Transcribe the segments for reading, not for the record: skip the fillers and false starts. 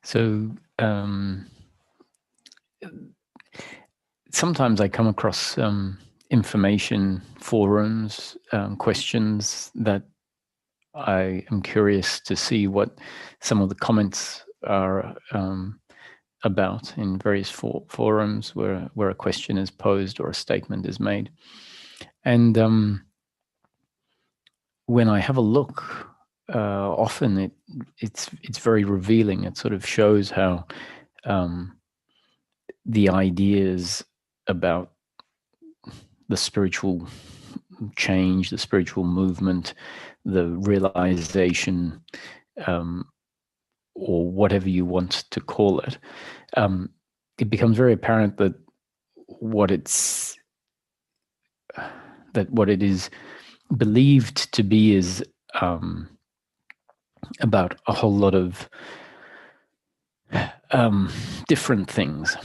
So sometimes I come across information forums, questions that I am curious to see what some of the comments are about in various forums where a question is posed or a statement is made. And when I have a look, often it's very revealing. It sort of shows how the ideas about the spiritual change, the spiritual movement, the realization, or whatever you want to call it, it becomes very apparent that what it is believed to be is about a whole lot of different things.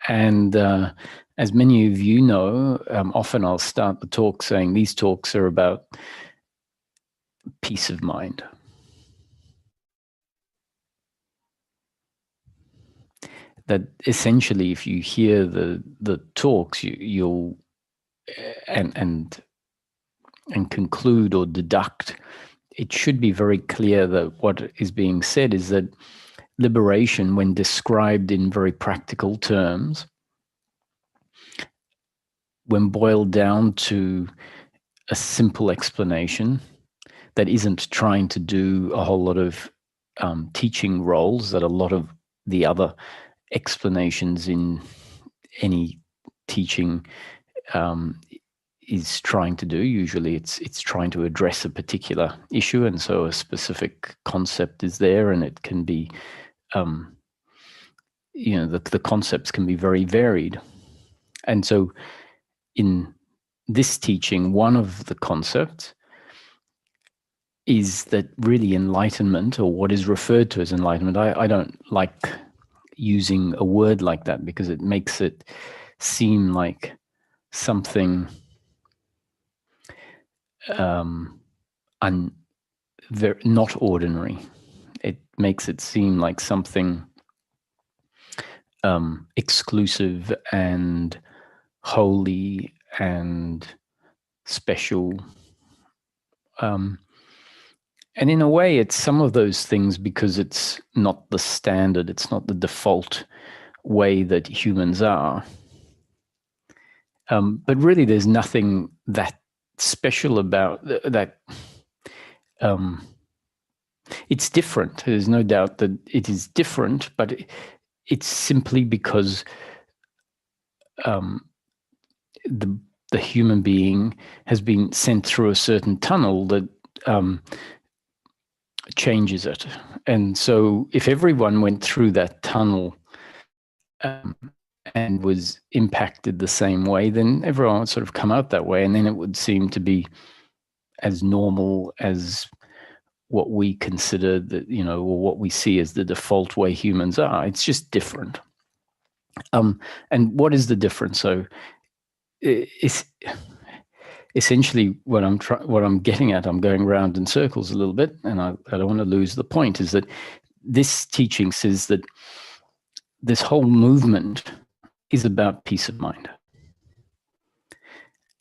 And as many of you know, often I'll start the talk saying these talks are about peace of mind. That essentially, if you hear the talks, you'll and conclude or deduct, it should be very clear that what is being said is that liberation, when described in very practical terms, when boiled down to a simple explanation that isn't trying to do a whole lot of teaching roles that a lot of the other explanations in any teaching is trying to do. Usually it's trying to address a particular issue, and so a specific concept is there, and it can be the concepts can be very varied. And so in this teaching, one of the concepts is that really enlightenment, or what is referred to as enlightenment, I don't like using a word like that because it makes it seem like something not ordinary. It makes it seem like something exclusive and holy and special. And in a way, it's some of those things because it's not the standard, it's not the default way that humans are. But really, there's nothing that special about that. It's different. There's no doubt that it is different, but it's simply because the human being has been sent through a certain tunnel that changes it. And so if everyone went through that tunnel and was impacted the same way, then everyone would sort of come out that way, and then it would seem to be as normal as what we consider that, or what we see as the default way humans are. It's just different. And what is the difference? So it's essentially what I'm getting at. I'm going around in circles a little bit, and I don't want to lose the point, is that this teaching says that this whole movement is about peace of mind.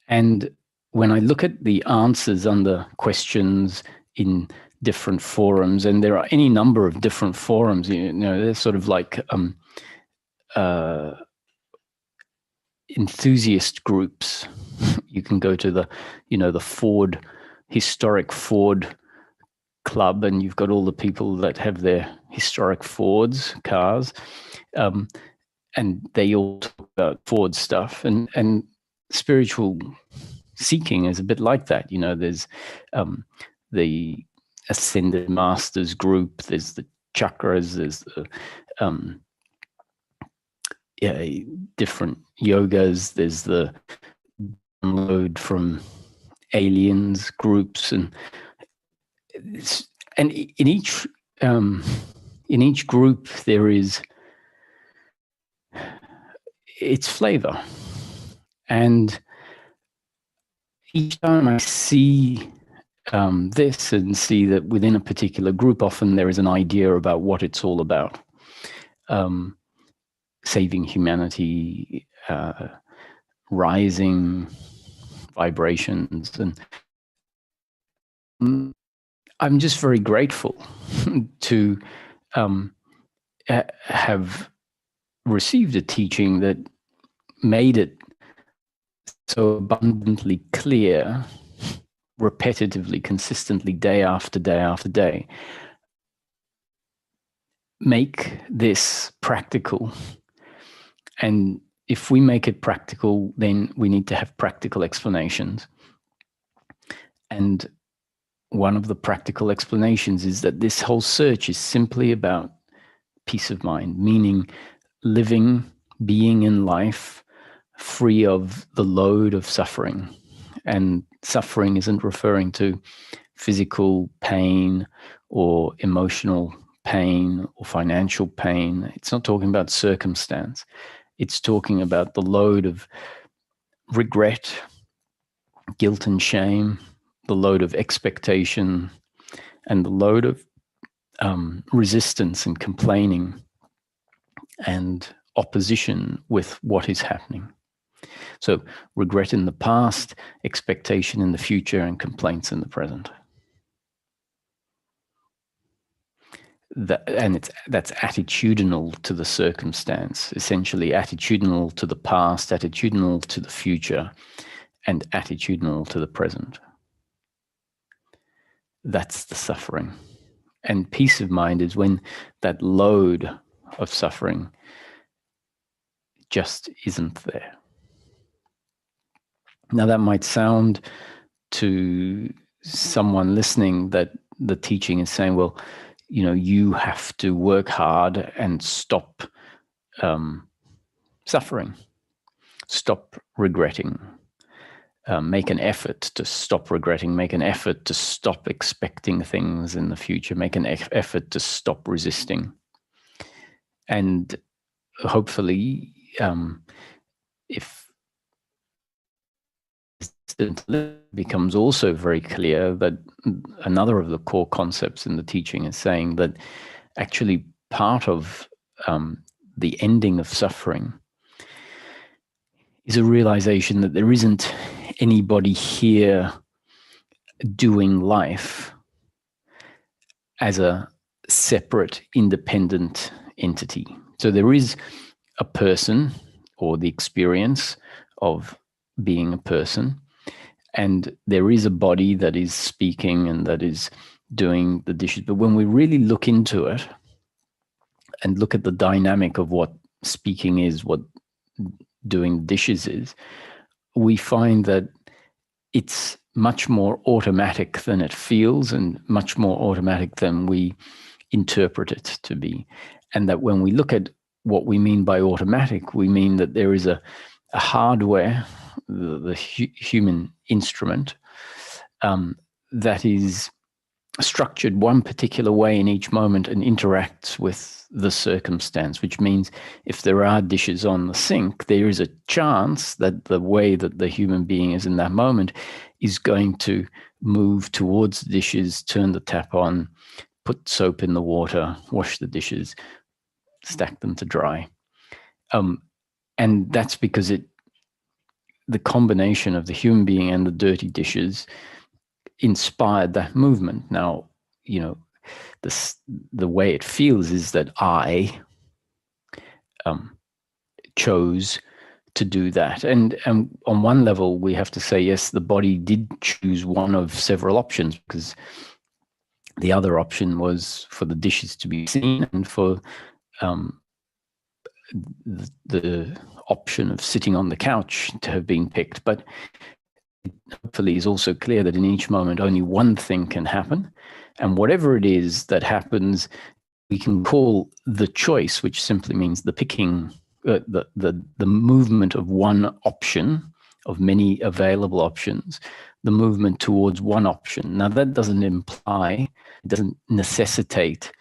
And when I look at the answers under questions in different forums, and there are any number of different forums, they're sort of like enthusiast groups. You can go to the historic Ford club, and you've got all the people that have their historic Fords cars, and they all talk about Ford stuff, and spiritual seeking is a bit like that. There's the Ascended Masters group, there's the chakras, there's the different yogas, there's the download from aliens groups, and in each group there is its flavor. And each time I see this and see that within a particular group, often there is an idea about what it's all about. Saving humanity, rising vibrations. And I'm just very grateful to have received a teaching that made it so abundantly clear, repetitively, consistently, day after day after day. Make this practical. And if we make it practical, then we need to have practical explanations. And one of the practical explanations is that this whole search is simply about peace of mind, meaning living, being in life, free of the load of suffering. And suffering isn't referring to physical pain or emotional pain or financial pain. It's not talking about circumstance. It's talking about the load of regret, guilt and shame, the load of expectation, and the load of resistance and complaining and opposition with what is happening. So regret in the past, expectation in the future, and complaints in the present. That's attitudinal to the circumstance, essentially attitudinal to the past, attitudinal to the future, and attitudinal to the present. That's the suffering. And peace of mind is when that load of suffering just isn't there. Now, that might sound to someone listening that the teaching is saying, well, you have to work hard and stop suffering, stop regretting, make an effort to stop regretting, make an effort to stop expecting things in the future, make an effort to stop resisting. And hopefully, if it becomes also very clear that another of the core concepts in the teaching is saying that actually part of the ending of suffering is a realization that there isn't anybody here doing life as a separate, independent entity. So there is a person or the experience of being a person, and there is a body that is speaking and that is doing the dishes. But when we really look into it and look at the dynamic of what speaking is, what doing dishes is, we find that it's much more automatic than it feels and much more automatic than we interpret it to be. And that when we look at what we mean by automatic, we mean that there is a hardware, the human instrument, that is structured one particular way in each moment and interacts with the circumstance, which means if there are dishes on the sink, there is a chance that the way that the human being is in that moment is going to move towards the dishes, turn the tap on, put soap in the water, wash the dishes, stack them to dry. And that's because the combination of the human being and the dirty dishes inspired that movement. Now, the way it feels is that I chose to do that. And on one level, we have to say, yes, the body did choose one of several options, because the other option was for the dishes to be seen and for the option of sitting on the couch to have been picked. But hopefully is also clear that in each moment only one thing can happen, and whatever it is that happens, we can call the choice, which simply means the picking, the movement of one option of many available options, the movement towards one option. Now, that doesn't imply, it doesn't necessitate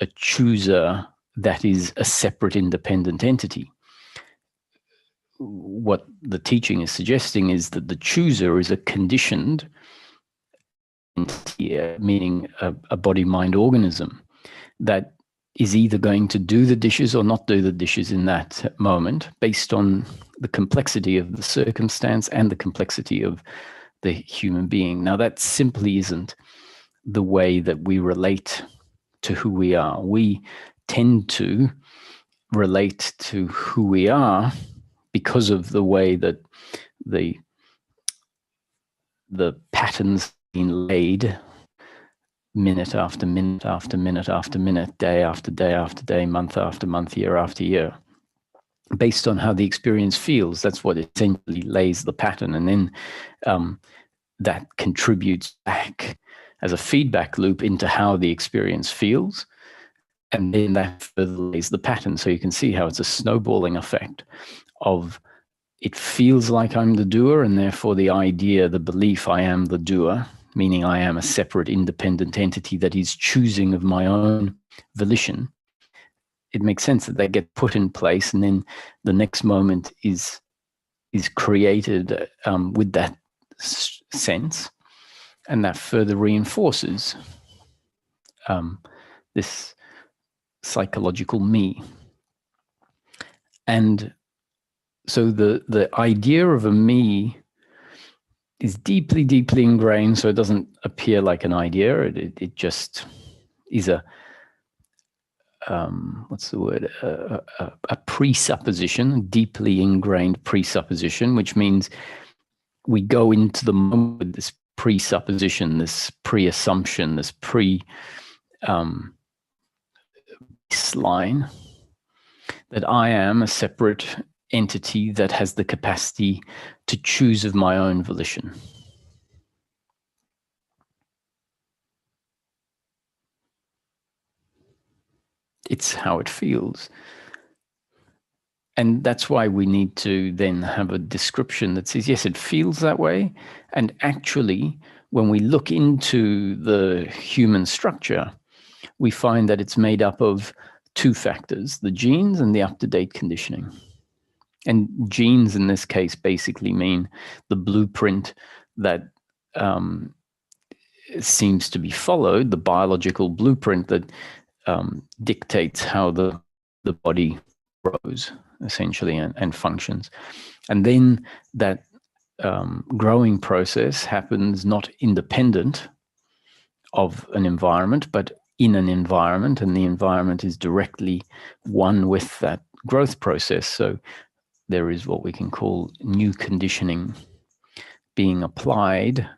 a chooser that is a separate, independent entity. What the teaching is suggesting is that the chooser is a conditioned meaning a body-mind organism that is either going to do the dishes or not do the dishes in that moment, based on the complexity of the circumstance and the complexity of the human being. Now, that simply isn't the way that we relate to who we are. We tend to relate to who we are because of the way that the patterns been laid minute after minute after minute after minute, day after day after day, month after month, year after year, based on how the experience feels. That's what essentially lays the pattern. And then that contributes back as a feedback loop into how the experience feels. And then that further lays the pattern. So you can see how it's a snowballing effect of, it feels like I'm the doer, and therefore the idea, the belief I am the doer, meaning I am a separate independent entity that is choosing of my own volition. It makes sense that they get put in place, and then the next moment is created with that sense, and that further reinforces this psychological me. And so the idea of a me is deeply, deeply ingrained, so it doesn't appear like an idea. It just is a, what's the word? A presupposition, deeply ingrained presupposition, which means we go into the moment with this presupposition, this pre-assumption, this baseline that I am a separate entity that has the capacity to choose of my own volition. It's how it feels. And that's why we need to then have a description that says, yes, it feels that way. And actually, when we look into the human structure, we find that it's made up of two factors, the genes and the up-to-date conditioning. And genes in this case basically mean the blueprint that seems to be followed, the biological blueprint that dictates how the body grows, essentially, and functions. And then that growing process happens not independent of an environment, but in an environment, and the environment is directly one with that growth process. So there is what we can call new conditioning being applied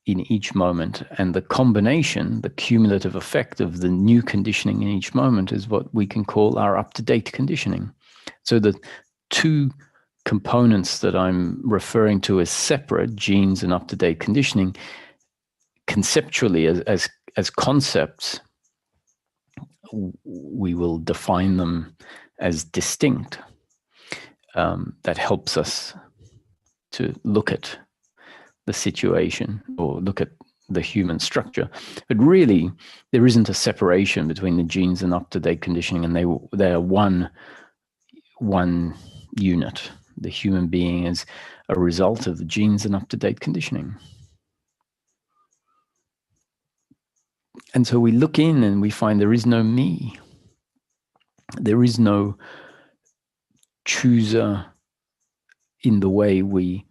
in each moment. And the combination, the cumulative effect of the new conditioning in each moment is what we can call our up-to-date conditioning. So the two components that I'm referring to as separate, genes and up-to-date conditioning, conceptually as concepts, we will define them as distinct. That helps us to look at the situation or look at the human structure. But really, there isn't a separation between the genes and up-to-date conditioning, and they are one unit. The human being is a result of the genes and up-to-date conditioning. And so we look in and we find there is no me. There is no chooser in the way we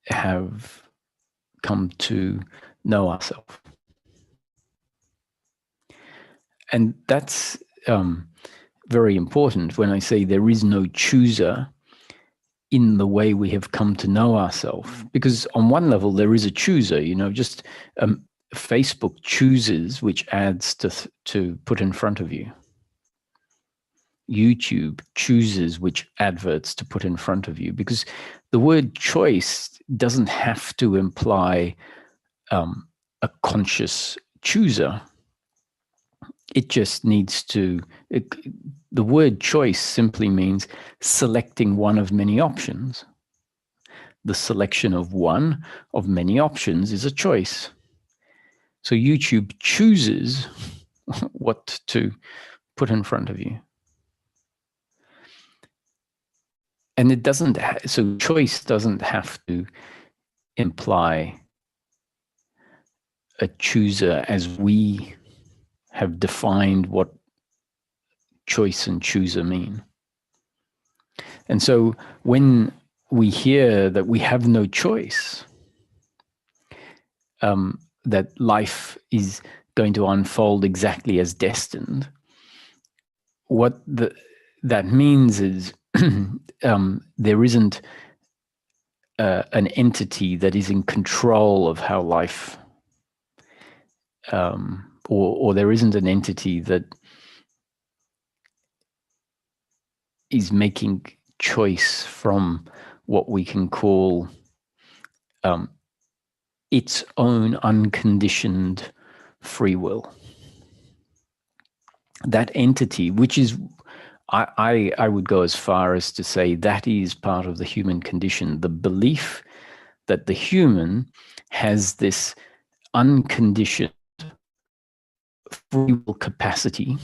have come to know ourselves. And that's very important when I say there is no chooser in the way we have come to know ourselves. Because on one level, there is a chooser, just Facebook chooses which ads to put in front of you. YouTube chooses which adverts to put in front of you, because the word choice doesn't have to imply a conscious chooser. It just needs to, the word choice simply means selecting one of many options. The selection of one of many options is a choice. So YouTube chooses what to put in front of you. And it doesn't, so choice doesn't have to imply a chooser as we have defined what choice and chooser mean. And so when we hear that we have no choice, that life is going to unfold exactly as destined, what that means is there isn't an entity that is in control of how life, or there isn't an entity that is making choice from what we can call its own unconditioned free will. That entity, which is, I would go as far as to say that is part of the human condition, the belief that the human has this unconditioned free will capacity.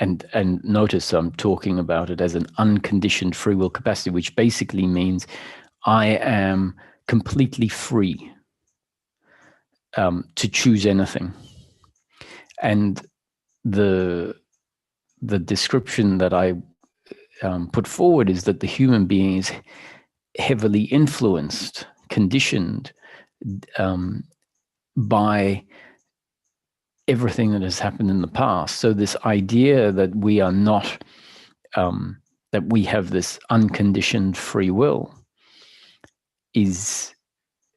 And notice I'm talking about it as an unconditioned free will capacity, which basically means I am completely free to choose anything. And the description that I put forward is that the human being is heavily influenced, conditioned by everything that has happened in the past. So this idea that we are not, that we have this unconditioned free will is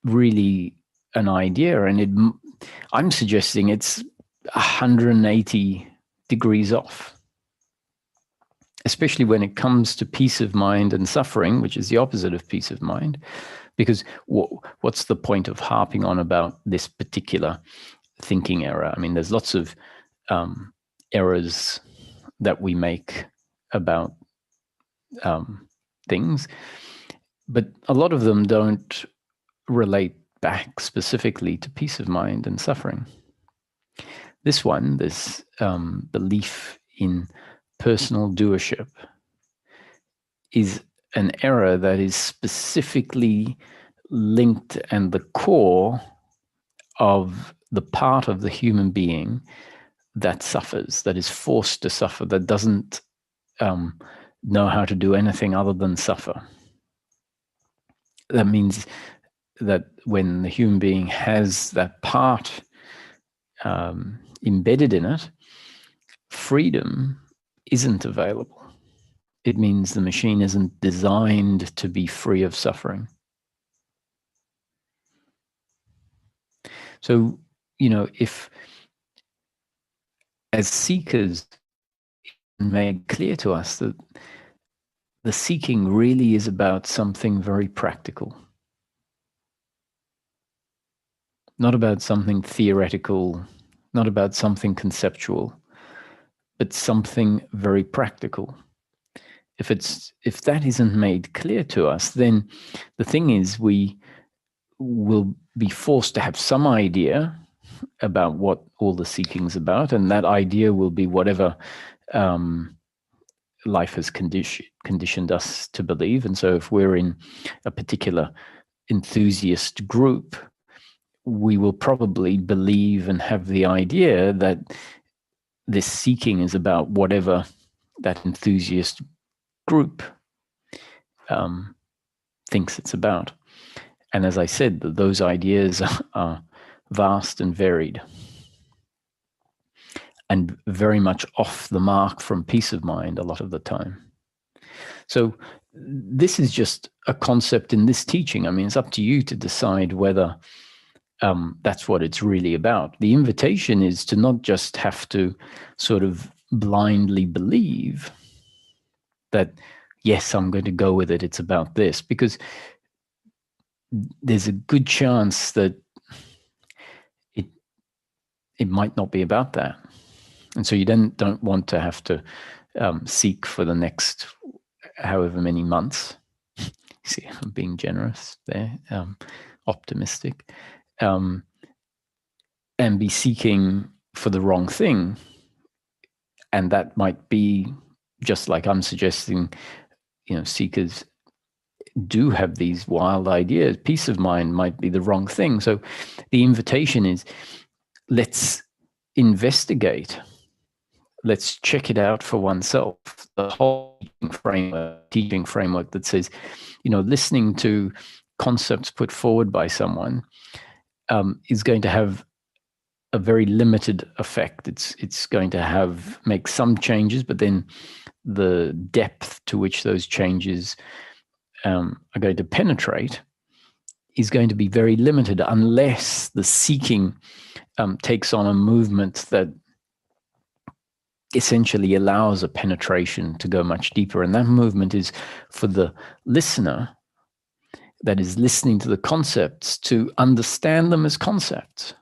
really an idea. And I'm suggesting it's 180 degrees off, especially when it comes to peace of mind and suffering, which is the opposite of peace of mind. Because what's the point of harping on about this particular thinking error? I mean, there's lots of errors that we make about things, but a lot of them don't relate back specifically to peace of mind and suffering. This one, this belief in personal doership, is an error that is specifically linked and the core of the part of the human being that suffers, that is forced to suffer, that doesn't know how to do anything other than suffer. That means that when the human being has that part embedded in it, freedom isn't available. It means the machine isn't designed to be free of suffering. So, if as seekers, made clear to us that the seeking really is about something very practical, not about something theoretical, not about something conceptual, but something very practical. If that isn't made clear to us, then the thing is we will be forced to have some idea about what all the seeking's about, and that idea will be whatever life has conditioned us to believe. And so if we're in a particular enthusiast group, we will probably believe and have the idea that this seeking is about whatever that enthusiast group thinks it's about. And as I said, those ideas are vast and varied and very much off the mark from peace of mind a lot of the time. So this is just a concept in this teaching. I mean, it's up to you to decide whether that's what it's really about. The invitation is to not just have to sort of blindly believe that, yes, I'm going to go with it, it's about this, because there's a good chance that it might not be about that. And so you then don't want to have to seek for the next however many months. See, I'm being generous there, optimistic, and be seeking for the wrong thing. And that might be, just like I'm suggesting, seekers do have these wild ideas. Peace of mind might be the wrong thing. So the invitation is, let's investigate. Let's check it out for oneself. The whole teaching framework that says, listening to concepts put forward by someone is going to have a very limited effect. It's going to make some changes, but then the depth to which those changes are going to penetrate is going to be very limited unless the seeking takes on a movement that essentially allows a penetration to go much deeper. And that movement is for the listener that is listening to the concepts to understand them as concepts.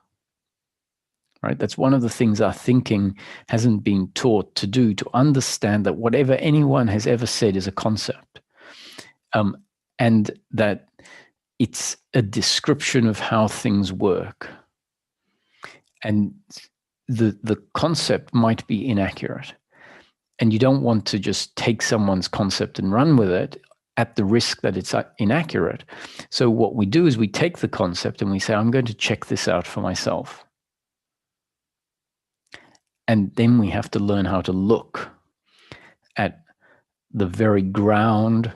Right? That's one of the things our thinking hasn't been taught to do, to understand that whatever anyone has ever said is a concept. And that it's a description of how things work. And the concept might be inaccurate. And you don't want to just take someone's concept and run with it at the risk that it's inaccurate. So what we do is we take the concept and we say, I'm going to check this out for myself. And then we have to learn how to look at the very ground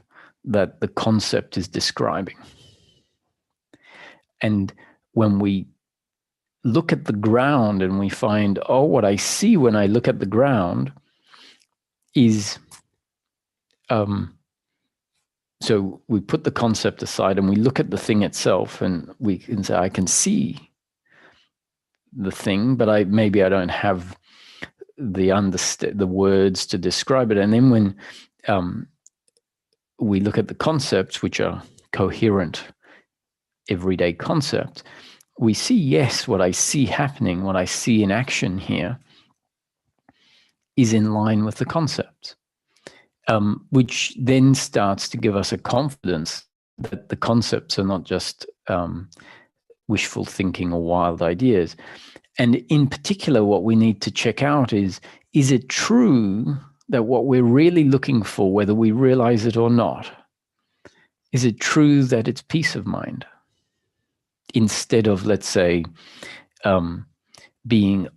that the concept is describing. And when we look at the ground and we find, what I see when I look at the ground is, so we put the concept aside and we look at the thing itself, and we can say, I can see the thing, but maybe I don't have the words to describe it. And then when we look at the concepts, which are coherent, everyday concepts, we see, yes, what I see happening, what I see in action here is in line with the concepts, which then starts to give us a confidence that the concepts are not just wishful thinking or wild ideas. And in particular, what we need to check out is it true that what we're really looking for, whether we realize it or not, is it true that it's peace of mind? Instead of, let's say, being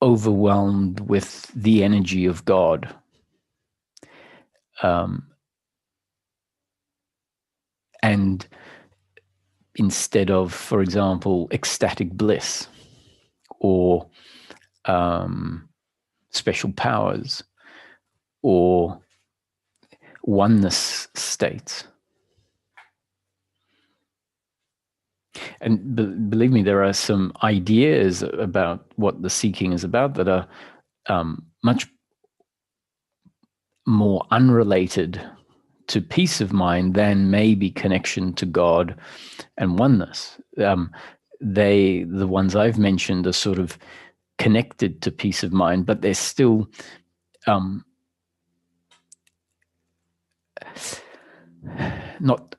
overwhelmed with the energy of God. And instead of, for example, ecstatic bliss or special powers or oneness states. And believe me, there are some ideas about what the seeking is about that are much more unrelated to peace of mind than maybe connection to God and oneness. The ones I've mentioned are sort of connected to peace of mind, but they're still not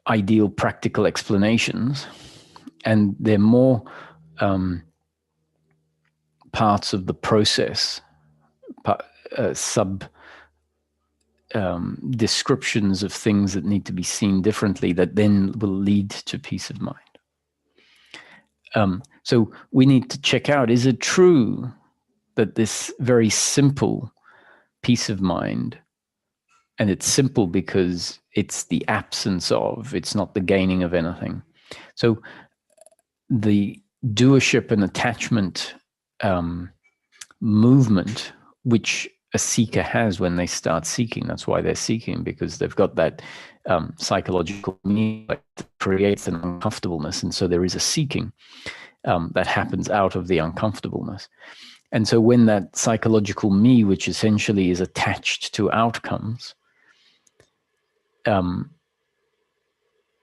ideal practical explanations, and they're more parts of the process, descriptions of things that need to be seen differently that then will lead to peace of mind. So we need to check out, is it true that this very simple peace of mind, and it's simple because it's the absence of, it's not the gaining of anything. So the doership and attachment movement, which a seeker has when they start seeking, that's why they're seeking, because they've got that psychological need that creates an uncomfortableness. And so there is a seeking that happens out of the uncomfortableness. And so when that psychological me, which essentially is attached to outcomes,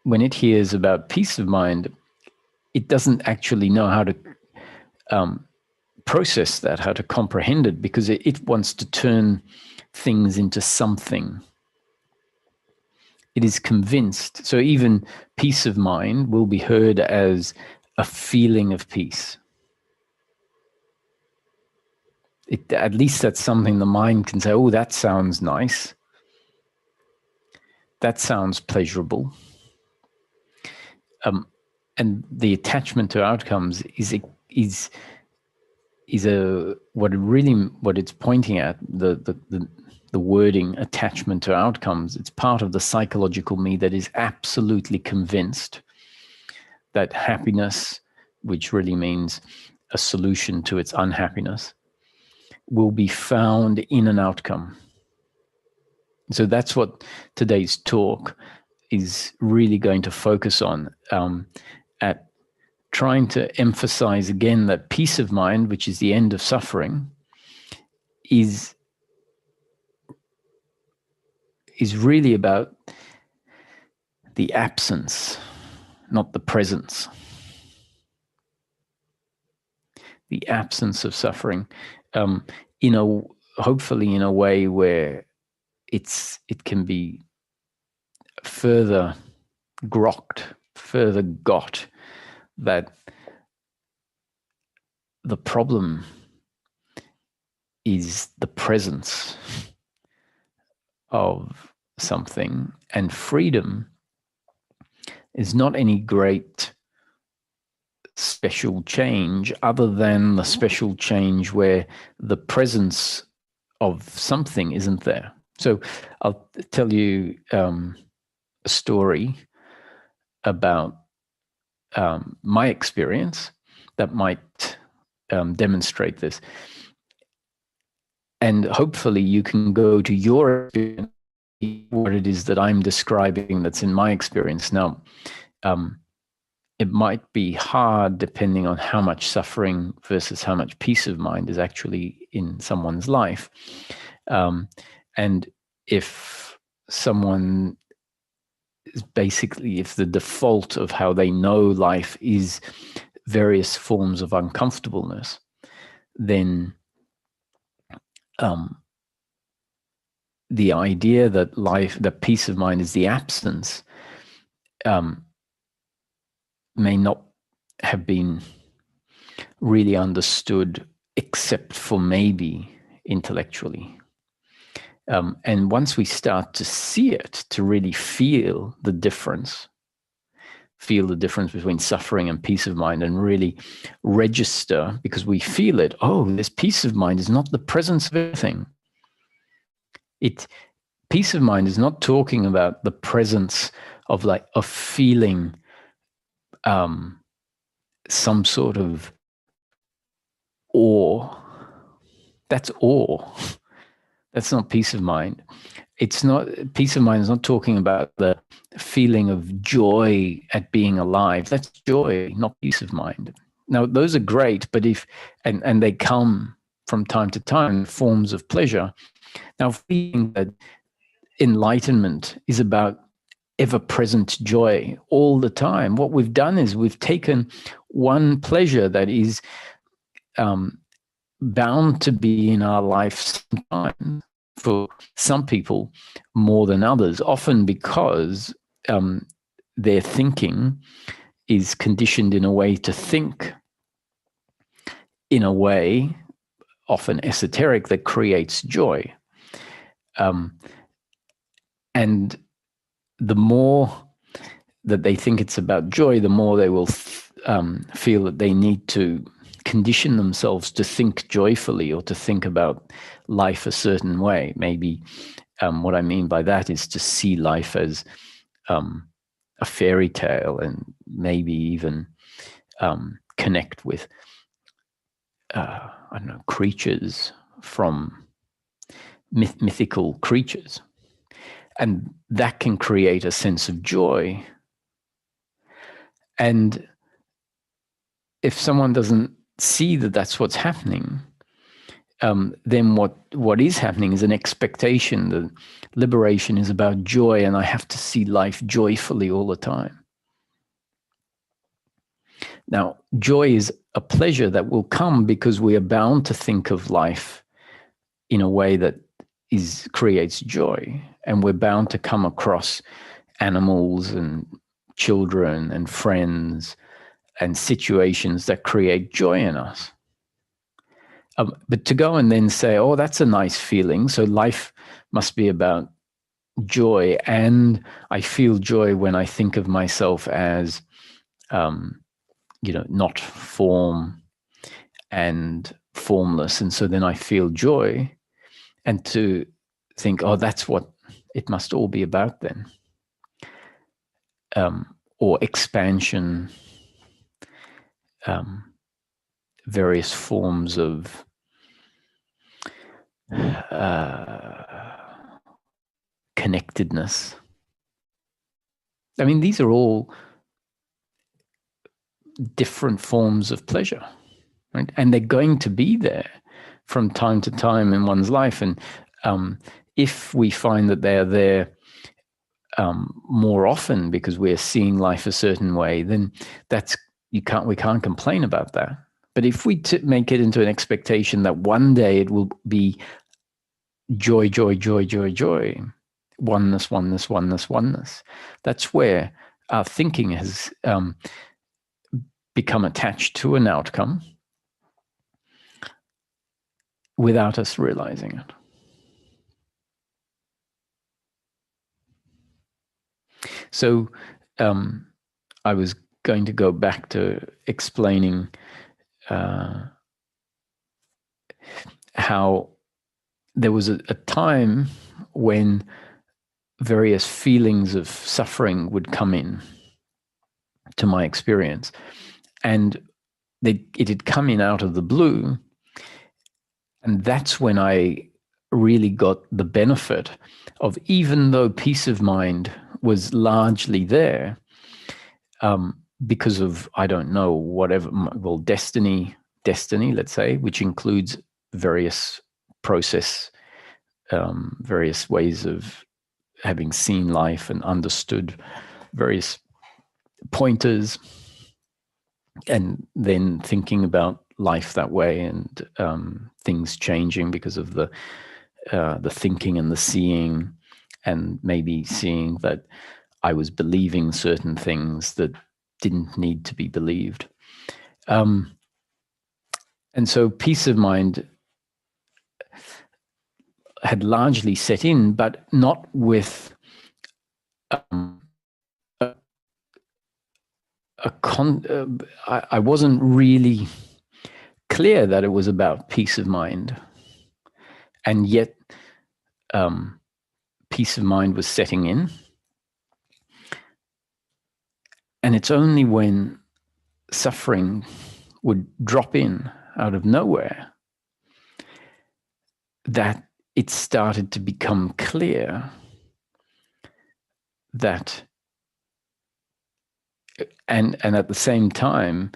when it hears about peace of mind, it doesn't actually know how to process that, how to comprehend it, because it wants to turn things into something. It is convinced. So even peace of mind will be heard as a feeling of peace. At least that's something the mind can say, oh, that sounds nice. that sounds pleasurable. And the attachment to outcomes is what it's pointing at, the wording attachment to outcomes. It's part of the psychological me that is absolutely convinced that happiness, which really means a solution to its unhappiness, will be found in an outcome. So that's what today's talk is really going to focus on, at trying to emphasize again that peace of mind, which is the end of suffering, is really about the absence, not the presence. The absence of suffering, hopefully in a way where it can be further grokked, further got, that the problem is the presence of something, and freedom is not any great special change other than the special change where the presence of something isn't there. So I'll tell you a story about my experience that might demonstrate this. And hopefully you can go to your experience, what it is that I'm describing that's in my experience. Now, it might be hard depending on how much suffering versus how much peace of mind is actually in someone's life. And if someone is basically, if the default of how they know life is various forms of uncomfortableness, then the idea that peace of mind is the absence, may not have been really understood except for maybe intellectually. And once we start to see it, to really feel the difference between suffering and peace of mind, and really register, because we feel it, this peace of mind is not the presence of anything. Peace of mind is not talking about the presence of feeling some sort of awe. That's awe. That's not peace of mind. Peace of mind is not talking about the feeling of joy at being alive. That's joy, not peace of mind. Now, those are great, but and they come from time to time in forms of pleasure. Now, feeling that enlightenment is about ever-present joy all the time. What we've done is we've taken one pleasure that is bound to be in our life sometimes, for some people more than others, often because their thinking is conditioned in a way to think in a way, often esoteric, that creates joy. And the more that they think it's about joy, the more they will feel that they need to condition themselves to think joyfully or to think about life a certain way. Maybe what I mean by that is to see life as a fairy tale, and maybe even connect with, creatures from mythical creatures. And that can create a sense of joy. And if someone doesn't see that that's what's happening, then what is happening is an expectation that liberation is about joy, and I have to see life joyfully all the time. Now, joy is a pleasure that will come because we are bound to think of life in a way that creates joy, and we're bound to come across animals and children and friends and situations that create joy in us. But to go and then say, that's a nice feeling, so life must be about joy, and I feel joy when I think of myself as, not form and formless. And so then I feel joy, and to think, oh, that's what it must all be about then. Or expansion, various forms of connectedness. I mean, these are all different forms of pleasure, right? And they're going to be there from time to time in one's life. And if we find that they're there more often because we're seeing life a certain way, then we can't complain about that. But if we make it into an expectation that one day it will be joy, joy, joy, joy, joy, oneness, oneness, oneness, oneness, that's where our thinking has become attached to an outcome without us realizing it. So I was going to go back to explaining how there was a time when various feelings of suffering would come in to my experience, and it had come in out of the blue. And that's when I really got the benefit of, even though peace of mind was largely there, because of, I don't know, whatever, well, destiny, let's say, which includes various various ways of having seen life and understood various pointers, and then thinking about life that way, and things changing because of the thinking and the seeing, and maybe seeing that I was believing certain things that didn't need to be believed. And so peace of mind had largely set in, but not with I wasn't really clear that it was about peace of mind. And yet peace of mind was setting in. And it's only when suffering would drop in out of nowhere that it started to become clear that, and at the same time,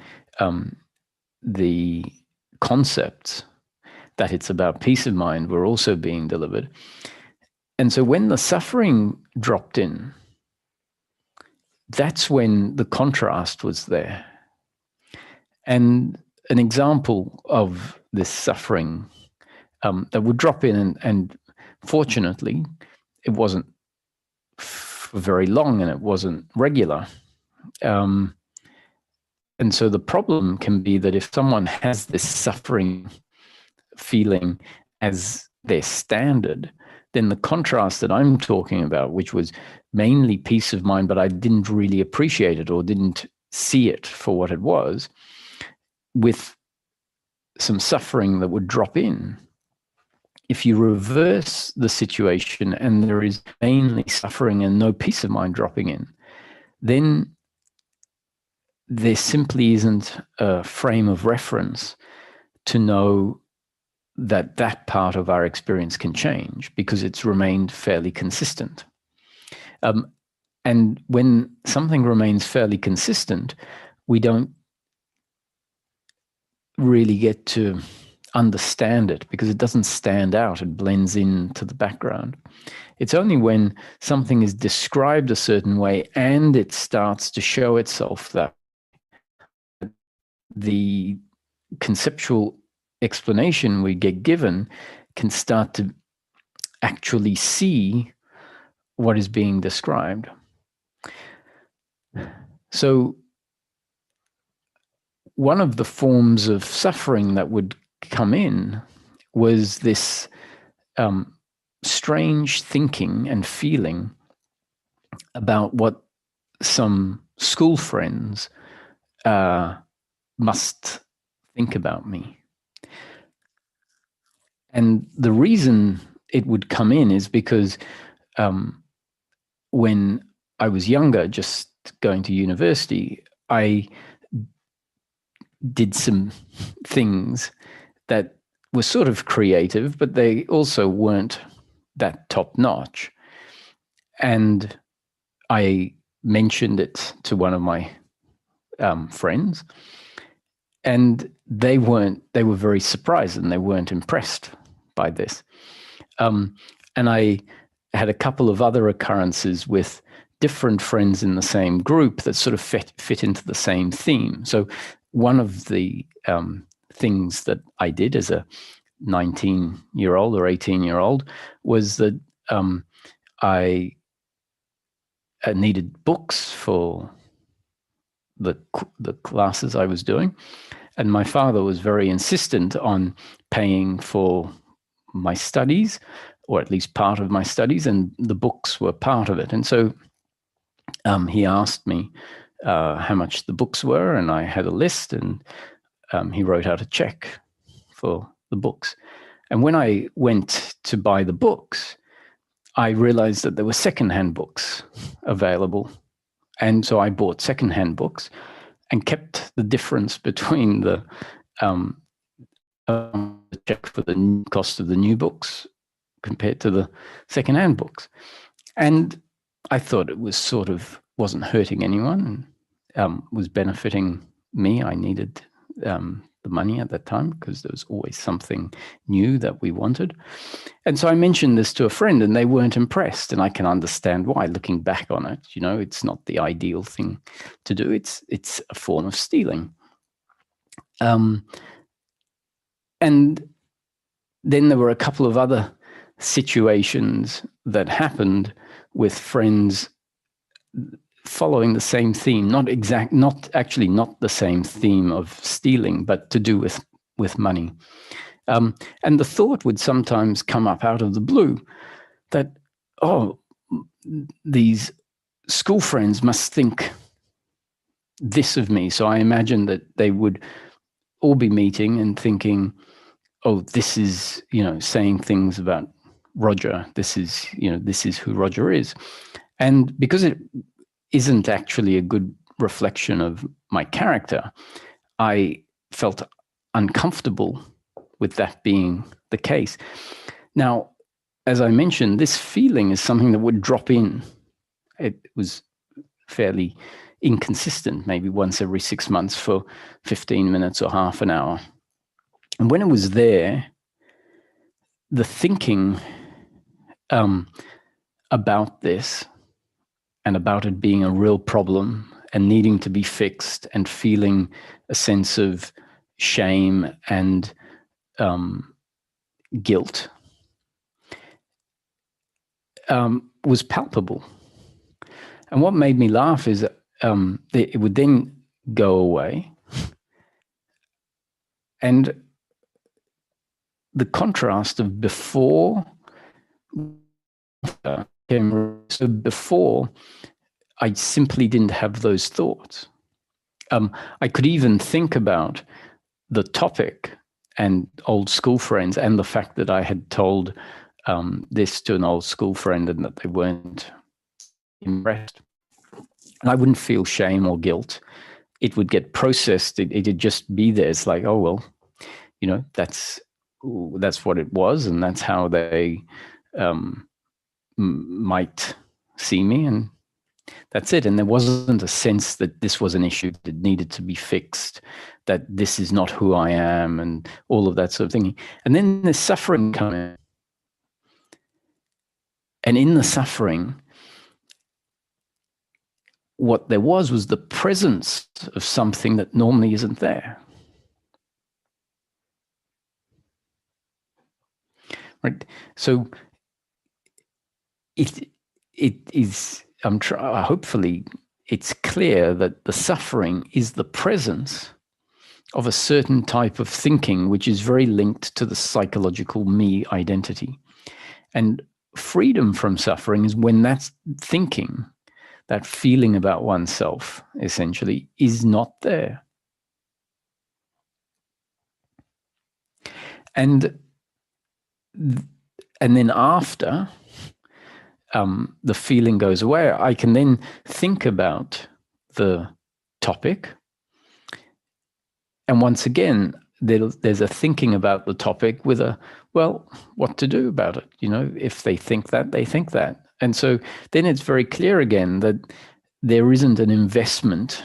the concepts that it's about peace of mind were also being delivered. And so when the suffering dropped in, that's when the contrast was there. And an example of this suffering that would drop in, and fortunately, it wasn't for very long, and it wasn't regular. And so the problem can be that if someone has this suffering feeling as their standard, then the contrast that I'm talking about, which was mainly peace of mind, but I didn't really appreciate it or didn't see it for what it was, with some suffering that would drop in. If you reverse the situation and there is mainly suffering and no peace of mind dropping in, then there simply isn't a frame of reference to know that that part of our experience can change, because it's remained fairly consistent. And when something remains fairly consistent, we don't really get to understand it, because it doesn't stand out. It blends into the background. It's only when something is described a certain way and it starts to show itself that the conceptual explanation we get given can start to actually see what is being described. So one of the forms of suffering that would come in was this strange thinking and feeling about what some school friends must think about me. And the reason it would come in is because when I was younger, just going to university, I did some things that were sort of creative, but they also weren't that top notch. And I mentioned it to one of my friends, and they were very surprised and they weren't impressed by this. And I had a couple of other occurrences with different friends in the same group that sort of fit into the same theme. So one of the things that I did as a 19-year-old or 18-year-old was that I needed books for the classes I was doing. And my father was very insistent on paying for my studies, or at least part of my studies, and the books were part of it. And so he asked me how much the books were, and I had a list, and he wrote out a check for the books. And when I went to buy the books, I realized that there were secondhand books available. And so I bought secondhand books and kept the difference between the check for the cost of the new books compared to the secondhand books. And I thought it was sort of wasn't hurting anyone, and was benefiting me. I needed the money at that time because there was always something new that we wanted. And so I mentioned this to a friend, and they weren't impressed. And I can understand why, looking back on it. You know, it's not the ideal thing to do. It's a form of stealing. And then there were a couple of other situations that happened with friends following the same theme, not the same theme of stealing, but to do with money. And the thought would sometimes come up out of the blue that, oh, these school friends must think this of me. So I imagine that they would all be meeting and thinking, oh, this is, saying things about Roger. This is who Roger is. And because it isn't actually a good reflection of my character, I felt uncomfortable with that being the case. Now, as I mentioned, this feeling is something that would drop in. It was fairly inconsistent, maybe once every 6 months for 15 minutes or half an hour. And when it was there, the thinking about this and about it being a real problem and needing to be fixed and feeling a sense of shame and guilt was palpable. And what made me laugh is that it would then go away. And the contrast of before, so before, I simply didn't have those thoughts. I could even think about the topic and old school friends and the fact that I had told this to an old school friend and that they weren't impressed. And I wouldn't feel shame or guilt. It would get processed. It'd just be there. It's like, oh, well, that's what it was. And that's how they might see me. And that's it. And there wasn't a sense that this was an issue that needed to be fixed, that this is not who I am, and all of that sort of thing. And then the suffering comes in. And in the suffering, what there was the presence of something that normally isn't there. Right? So it is, hopefully it's clear that the suffering is the presence of a certain type of thinking, which is very linked to the psychological me identity. And freedom from suffering is when that's thinking, that feeling about oneself, essentially, is not there. And then after the feeling goes away, I can then think about the topic. And once again, there's a thinking about the topic with a, well, what to do about it? If they think that, they think that. And so then it's very clear again that there isn't an investment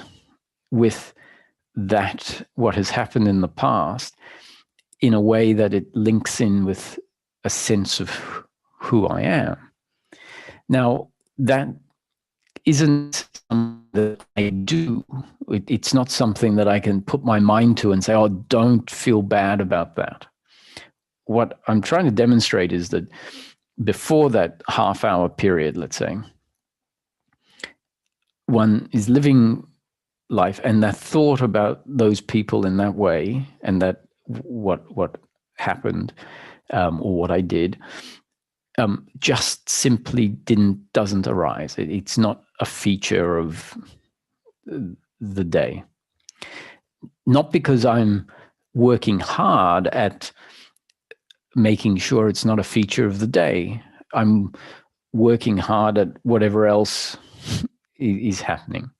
with that, what has happened in the past, in a way that it links in with a sense of who I am. Now, that isn't something that I do. It's not something that I can put my mind to and say, oh, don't feel bad about that. What I'm trying to demonstrate is that before that half-hour period, let's say, one is living life, and that thought about those people in that way, and that what happened or what I did, just simply doesn't arise. It's not a feature of the day. Not because I'm working hard at making sure it's not a feature of the day. I'm working hard at whatever else is happening.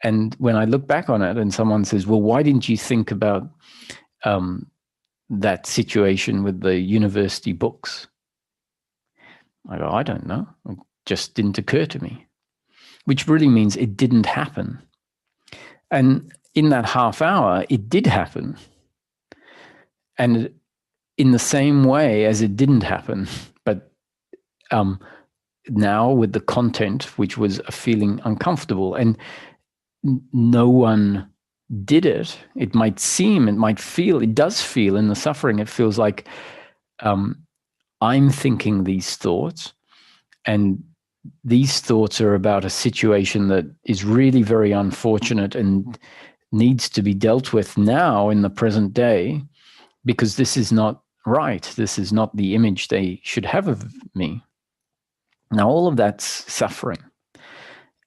And when I look back on it and someone says, well, why didn't you think about that situation with the university books? I go, I don't know. It just didn't occur to me, which really means it didn't happen. And in that half hour, it did happen. And in the same way as it didn't happen, but now with the content, which was a feeling uncomfortable, and no one did it. It might seem, it might feel, it does feel in the suffering, it feels like I'm thinking these thoughts, and these thoughts are about a situation that is really very unfortunate and needs to be dealt with now in the present day, because this is not right. This is not the image they should have of me. Now, all of that's suffering.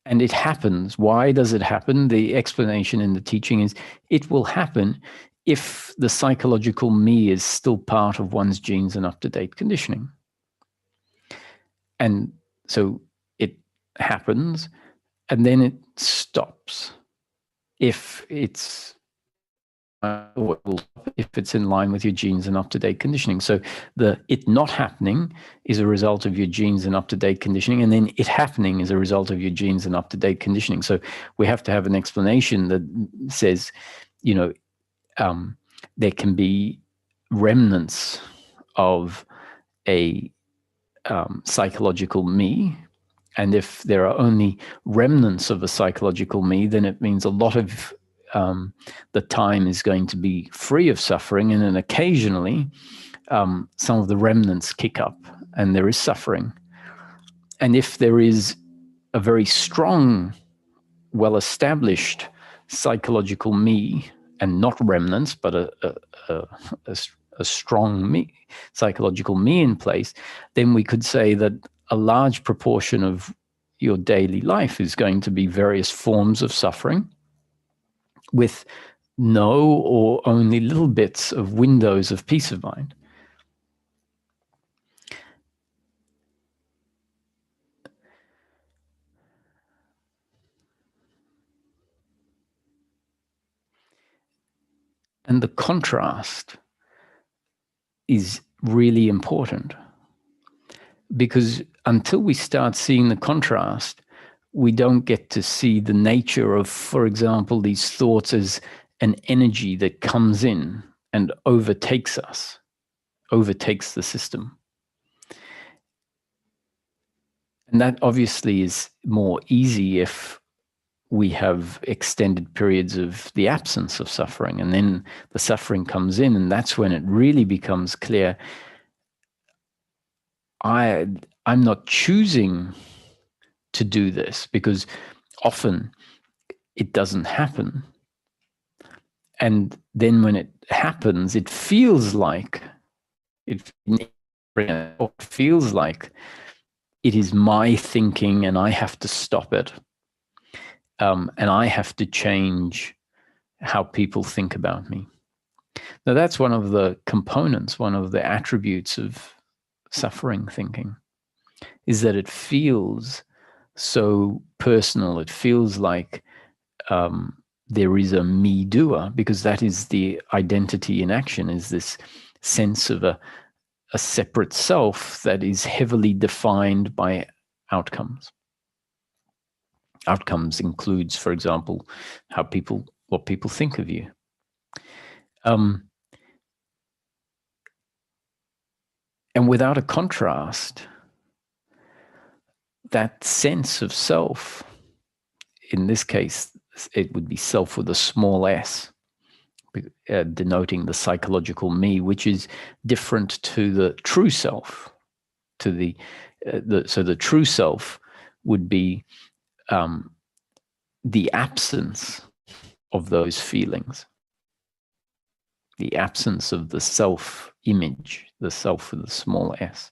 And it happens. Why does it happen? The explanation in the teaching is it will happen if the psychological me is still part of one's genes and up-to-date conditioning. And so it happens, and then it stops if it's in line with your genes and up-to-date conditioning. So it not happening is a result of your genes and up-to-date conditioning, and then it happening is a result of your genes and up-to-date conditioning. So we have to have an explanation that says, there can be remnants of a psychological me. And if there are only remnants of a psychological me, then it means a lot of the time is going to be free of suffering. And then occasionally, some of the remnants kick up and there is suffering. And if there is a very strong, well-established psychological me, and not remnants, but a strong me, psychological me in place, then we could say that a large proportion of your daily life is going to be various forms of suffering, with no or only little bits of windows of peace of mind. And the contrast is really important, because until we start seeing the contrast, we don't get to see the nature of, for example, these thoughts as an energy that comes in and overtakes us, overtakes the system. And that obviously is more easy if we have extended periods of the absence of suffering, and then the suffering comes in, and that's when it really becomes clear, I'm not choosing to do this, because often it doesn't happen. And then when it happens, it feels like it feels like it is my thinking and I have to stop it. And I have to change how people think about me. Now, that's one of the components, one of the attributes of suffering thinking, is that it feels so personal. It feels like there is a me doer, because that is the identity in action, is this sense of a separate self that is heavily defined by outcomes. Outcomes includes, for example, what people think of you. And without a contrast, that sense of self, in this case, it would be self with a small s, denoting the psychological me, which is different to the true self. So the true self would be the absence of those feelings, the absence of the self-image, the self with a small s.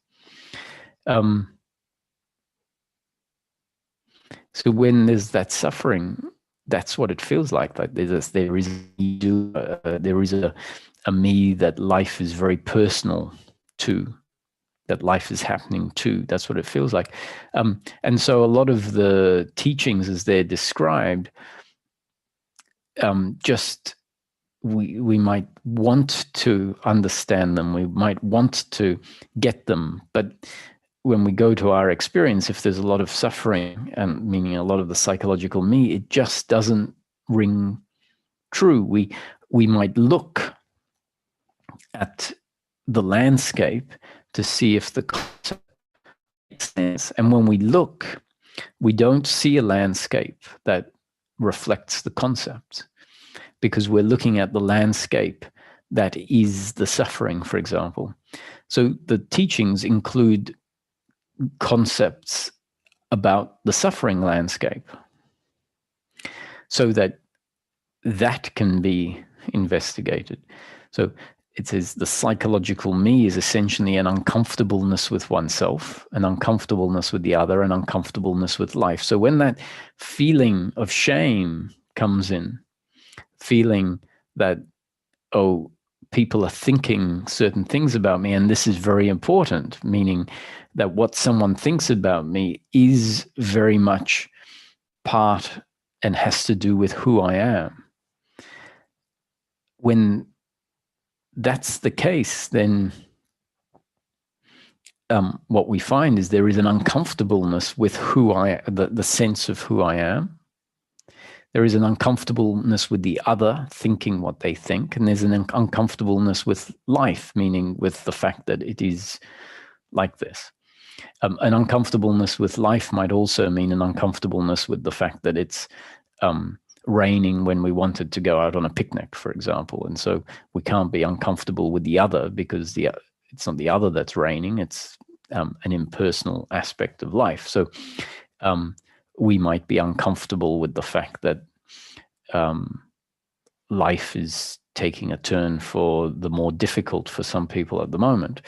So when there's that suffering, that's what it feels like. Like there is a me that life is very personal to, that life is happening to. That's what it feels like. And so a lot of the teachings as they're described, just we might want to understand them, we might want to get them, but when we go to our experience, if there's a lot of suffering, and meaning a lot of the psychological me, it just doesn't ring true. We might look at the landscape to see if the concept makes sense. And when we look, we don't see a landscape that reflects the concept, because we're looking at the landscape that is the suffering, for example. So the teachings include concepts about the suffering landscape, so that can be investigated. So it says the psychological me is essentially an uncomfortableness with oneself, an uncomfortableness with the other, an uncomfortableness with life. So when that feeling of shame comes in, feeling that, oh, people are thinking certain things about me, and this is very important, meaning that what someone thinks about me is very much part and has to do with who I am. When that's the case, then what we find is there is an uncomfortableness with the sense of who I am. There is an uncomfortableness with the other thinking what they think, and there's an uncomfortableness with life, meaning with the fact that it is like this. An uncomfortableness with life might also mean an uncomfortableness with the fact that it's raining when we wanted to go out on a picnic, for example. And so we can't be uncomfortable with the other, because it's not the other that's raining, it's an impersonal aspect of life. So we might be uncomfortable with the fact that life is taking a turn for the more difficult for some people at the moment,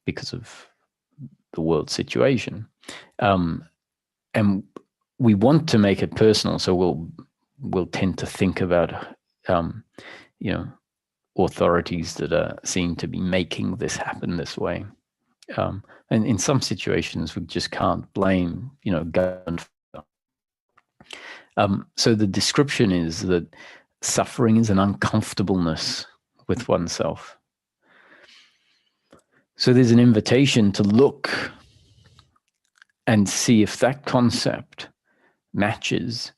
because of the world situation. And we want to make it personal, so we'll tend to think about authorities that are seen to be making this happen this way. And in some situations, we just can't blame government. So the description is that suffering is an uncomfortableness with oneself. So there's an invitation to look and see if that concept matches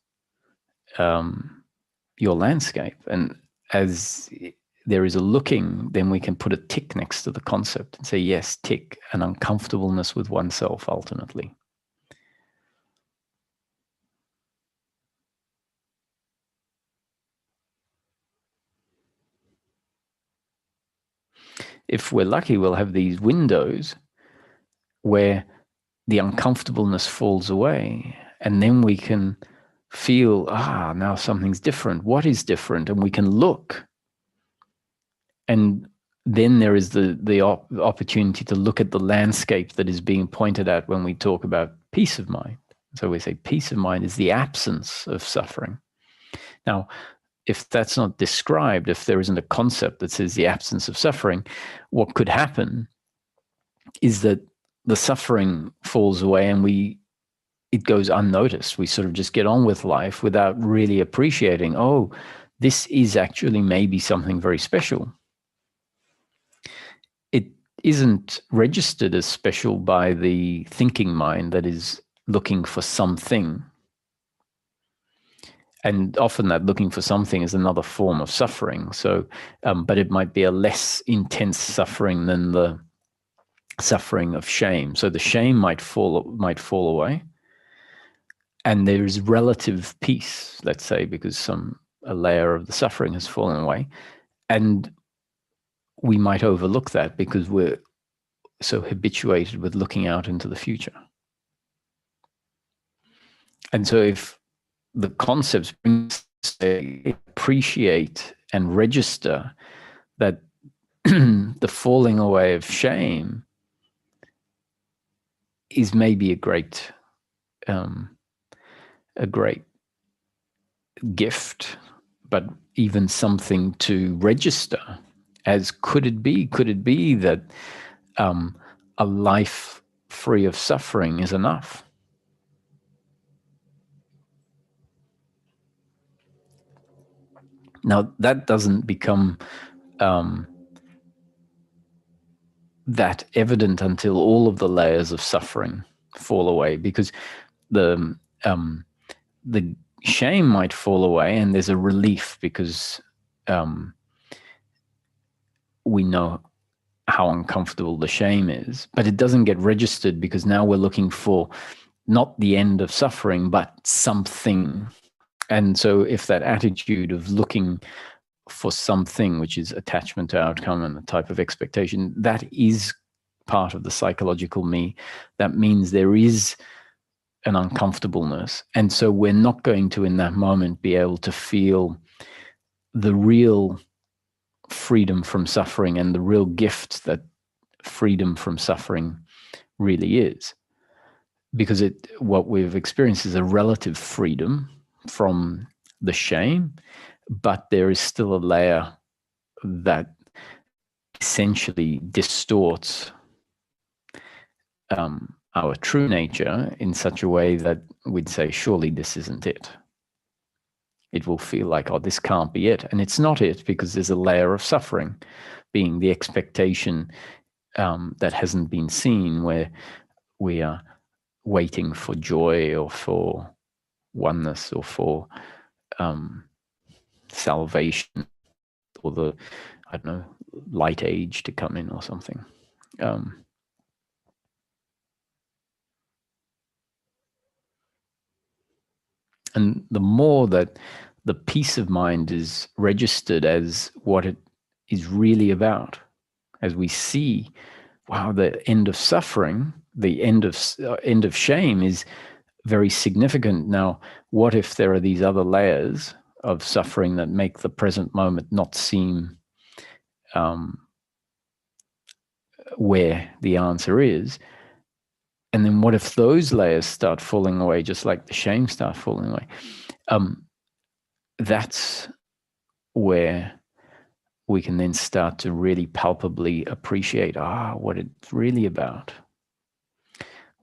your landscape. And as there is a looking, then we can put a tick next to the concept and say, yes, tick, an uncomfortableness with oneself ultimately. If we're lucky, we'll have these windows where the uncomfortableness falls away, and then we can feel, now something's different. What is different? And we can look, and then there is the opportunity to look at the landscape that is being pointed at when we talk about peace of mind. So we say peace of mind is the absence of suffering. Now, if that's not described, if there isn't a concept that says the absence of suffering, what could happen is that the suffering falls away and it goes unnoticed. We sort of just get on with life without really appreciating, oh, this is actually maybe something very special. It isn't registered as special by the thinking mind that is looking for something. And often that looking for something is another form of suffering. So, but it might be a less intense suffering than the suffering of shame. So the shame might fall away, and there is relative peace, let's say, because a layer of the suffering has fallen away, and we might overlook that because we're so habituated with looking out into the future. And so if the concepts appreciate and register that the falling away of shame is maybe a great gift, but even something to register as could it be that a life free of suffering is enough? Now, that doesn't become that evident until all of the layers of suffering fall away, because the shame might fall away and there's a relief because we know how uncomfortable the shame is, but it doesn't get registered because now we're looking for not the end of suffering, but something. And so if that attitude of looking for something, which is attachment to outcome and a type of expectation, that is part of the psychological me, that means there is an uncomfortableness. And so we're not going to, in that moment, be able to feel the real freedom from suffering and the real gift that freedom from suffering really is. Because what we've experienced is a relative freedom from the shame, but there is still a layer that essentially distorts our true nature in such a way that we'd say, surely this isn't it. It will feel like, oh, this can't be it. And it's not it, because there's a layer of suffering, being the expectation that hasn't been seen, where we are waiting for joy or for oneness or for salvation or the, I don't know, light age to come in or something. And the more that the peace of mind is registered as what it is really about, as we see, wow, the end of suffering, the end of shame is very significant. Now, what if there are these other layers of suffering that make the present moment not seem where the answer is? And then what if those layers start falling away, just like the shame start falling away? That's where we can then start to really palpably appreciate, what it's really about.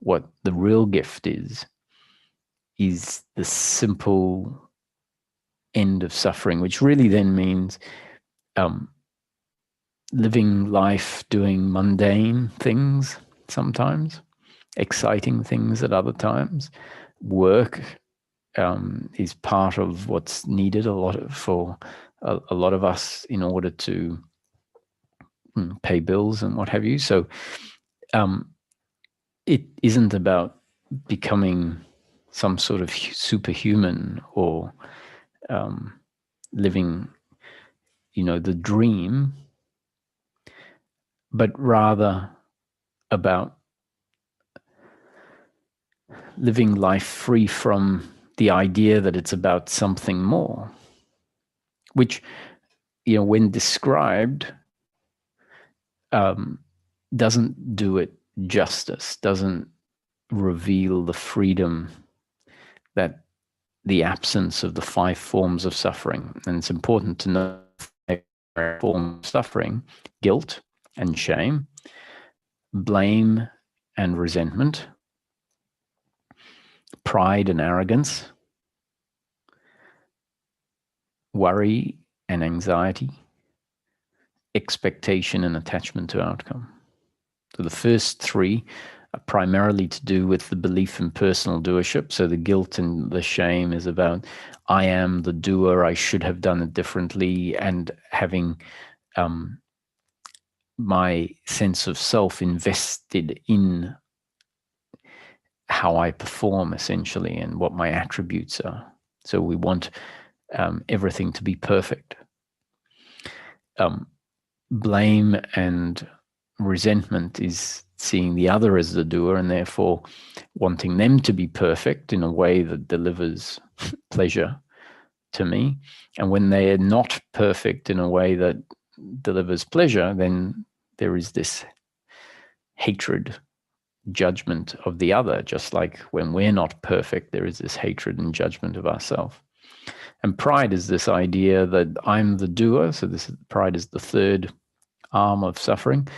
What the real gift is the simple end of suffering, which really then means living life, doing mundane things sometimes, exciting things at other times. Work is part of what's needed for a lot of us in order to pay bills and what have you. So it isn't about becoming some sort of superhuman or living, the dream, but rather about living life free from the idea that it's about something more, which, when described, doesn't do it justice, doesn't reveal the freedom that the absence of the 5 forms of suffering. And it's important to know 5 forms of suffering: guilt and shame, blame and resentment, pride and arrogance, worry and anxiety, expectation and attachment to outcome. So the first 3 are primarily to do with the belief in personal doership. So the guilt and the shame is about, I am the doer, I should have done it differently, and having my sense of self invested in how I perform, essentially, and what my attributes are. So we want everything to be perfect. Blame and resentment is seeing the other as the doer and therefore wanting them to be perfect in a way that delivers pleasure to me. And when they are not perfect in a way that delivers pleasure, then there is this hatred, judgment of the other, just like when we're not perfect, there is this hatred and judgment of ourselves. And pride is this idea that I'm the doer. So pride is the 3rd arm of suffering.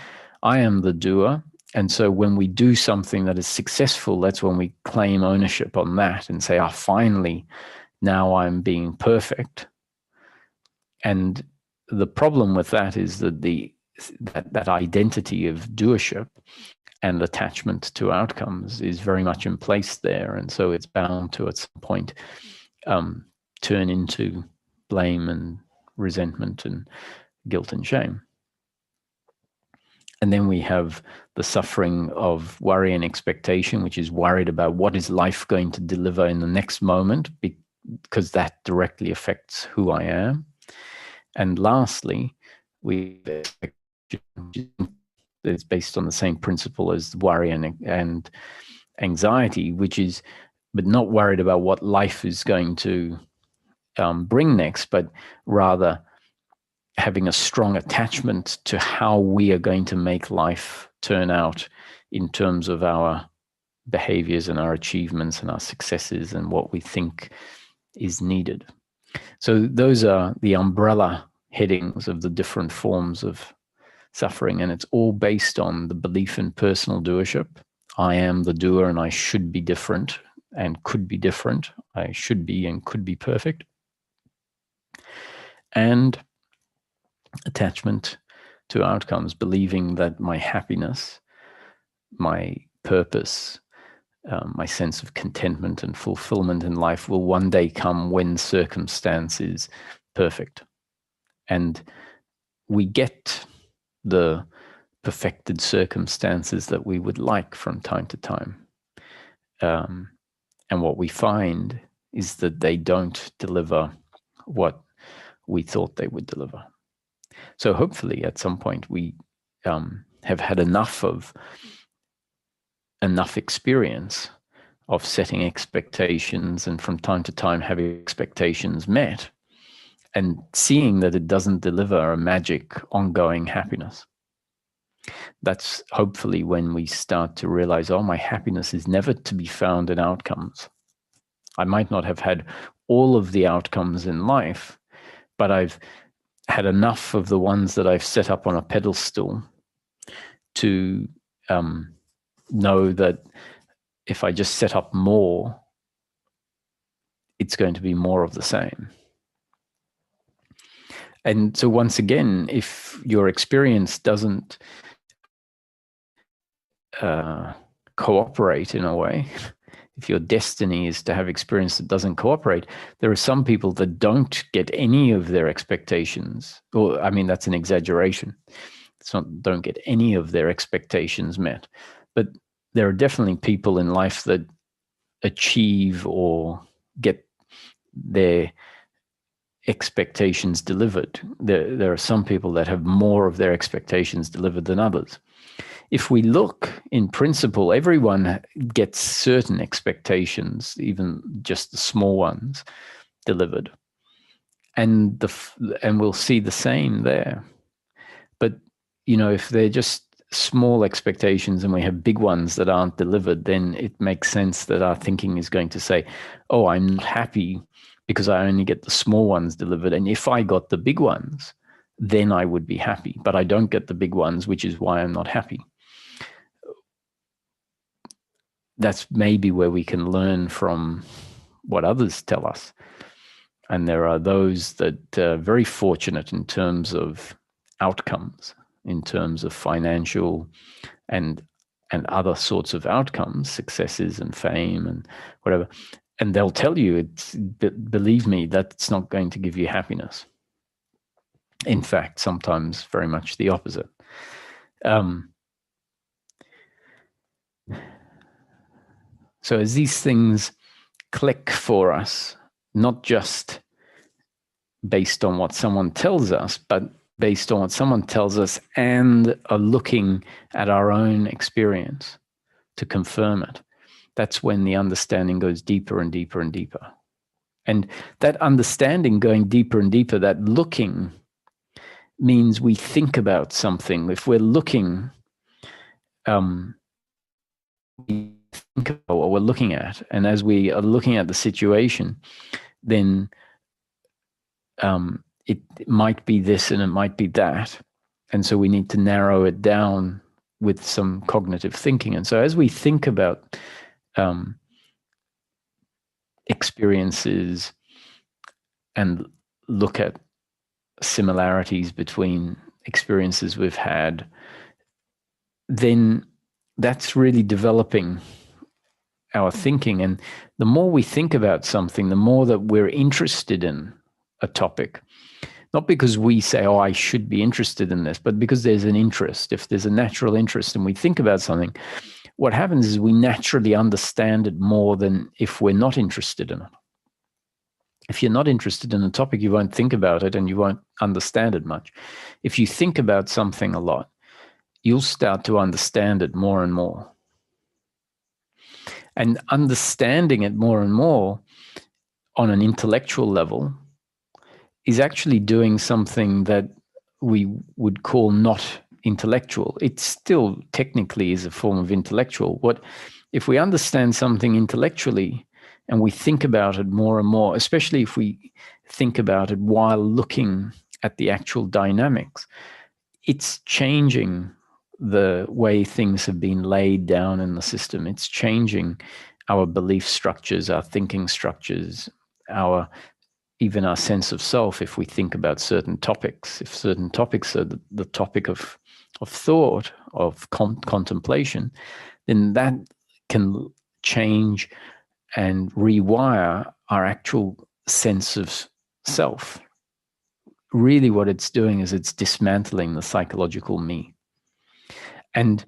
I am the doer. And so when we do something that is successful, that's when we claim ownership on that and say, finally, now I'm being perfect. And the problem with that is that that identity of doership and attachment to outcomes is very much in place there. And so it's bound to, at some point, turn into blame and resentment and guilt and shame. And then we have the suffering of worry and expectation, which is worried about what is life going to deliver in the next moment, because that directly affects who I am. And lastly, we it's based on the same principle as worry and anxiety, which is, but not worried about what life is going to bring next, but rather having a strong attachment to how we are going to make life turn out in terms of our behaviors and our achievements and our successes and what we think is needed. So those are the umbrella headings of the different forms of suffering, and it's all based on the belief in personal doership. I am the doer and I should be different and could be different. I should be and could be perfect. And attachment to outcomes, believing that my happiness, my purpose, my sense of contentment and fulfillment in life will one day come when circumstance is perfect. And we get the perfected circumstances that we would like from time to time. And what we find is that they don't deliver what we thought they would deliver. So hopefully at some point we have had enough experience of setting expectations and from time to time having expectations met and seeing that it doesn't deliver a magic ongoing happiness. That's hopefully when we start to realize, my happiness is never to be found in outcomes. I might not have had all of the outcomes in life, but I've had enough of the ones that I've set up on a pedestal to know that if I just set up more, it's going to be more of the same. And so once again, if your experience doesn't cooperate in a way, if your destiny is to have experience that doesn't cooperate, there are some people that don't get any of their expectations, or I mean, that's an exaggeration. Don't get any of their expectations met. But there are definitely people in life that achieve or get their expectations delivered. There are some people that have more of their expectations delivered than others. If we look, in principle, everyone gets certain expectations, even just the small ones, delivered. And we'll see the same there. But if they're just small expectations and we have big ones that aren't delivered, then it makes sense that our thinking is going to say, oh, I'm not happy because I only get the small ones delivered. And if I got the big ones, then I would be happy. But I don't get the big ones, which is why I'm not happy. That's maybe where we can learn from what others tell us. And there are those that are very fortunate in terms of outcomes, in terms of financial and other sorts of outcomes, successes and fame and whatever. And they'll tell you, believe me, that's not going to give you happiness. In fact, sometimes very much the opposite. So as these things click for us, not just based on what someone tells us, but based on what someone tells us and are looking at our own experience to confirm it, that's when the understanding goes deeper and deeper and deeper. And that understanding going deeper and deeper, that looking, means we think about something. If we're looking, we think about what we're looking at. And as we are looking at the situation, then it might be this and it might be that. And so we need to narrow it down with some cognitive thinking. And so as we think about experiences and look at similarities between experiences we've had, then that's really developing our thinking. And the more we think about something, the more that we're interested in a topic. Not because we say, oh, I should be interested in this, but because there's an interest. If there's a natural interest and we think about something, what happens is we naturally understand it more than if we're not interested in it. If you're not interested in a topic, you won't think about it and you won't understand it much. If you think about something a lot, you'll start to understand it more and more. And understanding it more and more on an intellectual level is actually doing something that we would call not intellectual. It still technically is a form of intellectual. If we understand something intellectually and we think about it more and more, especially if we think about it while looking at the actual dynamics, it's changing the way things have been laid down in the system. It's changing our belief structures, our thinking structures, even our sense of self. If we think about certain topics, if certain topics are the topic of thought, of contemplation, then that can change and rewire our actual sense of self. Really what it's doing is it's dismantling the psychological me. And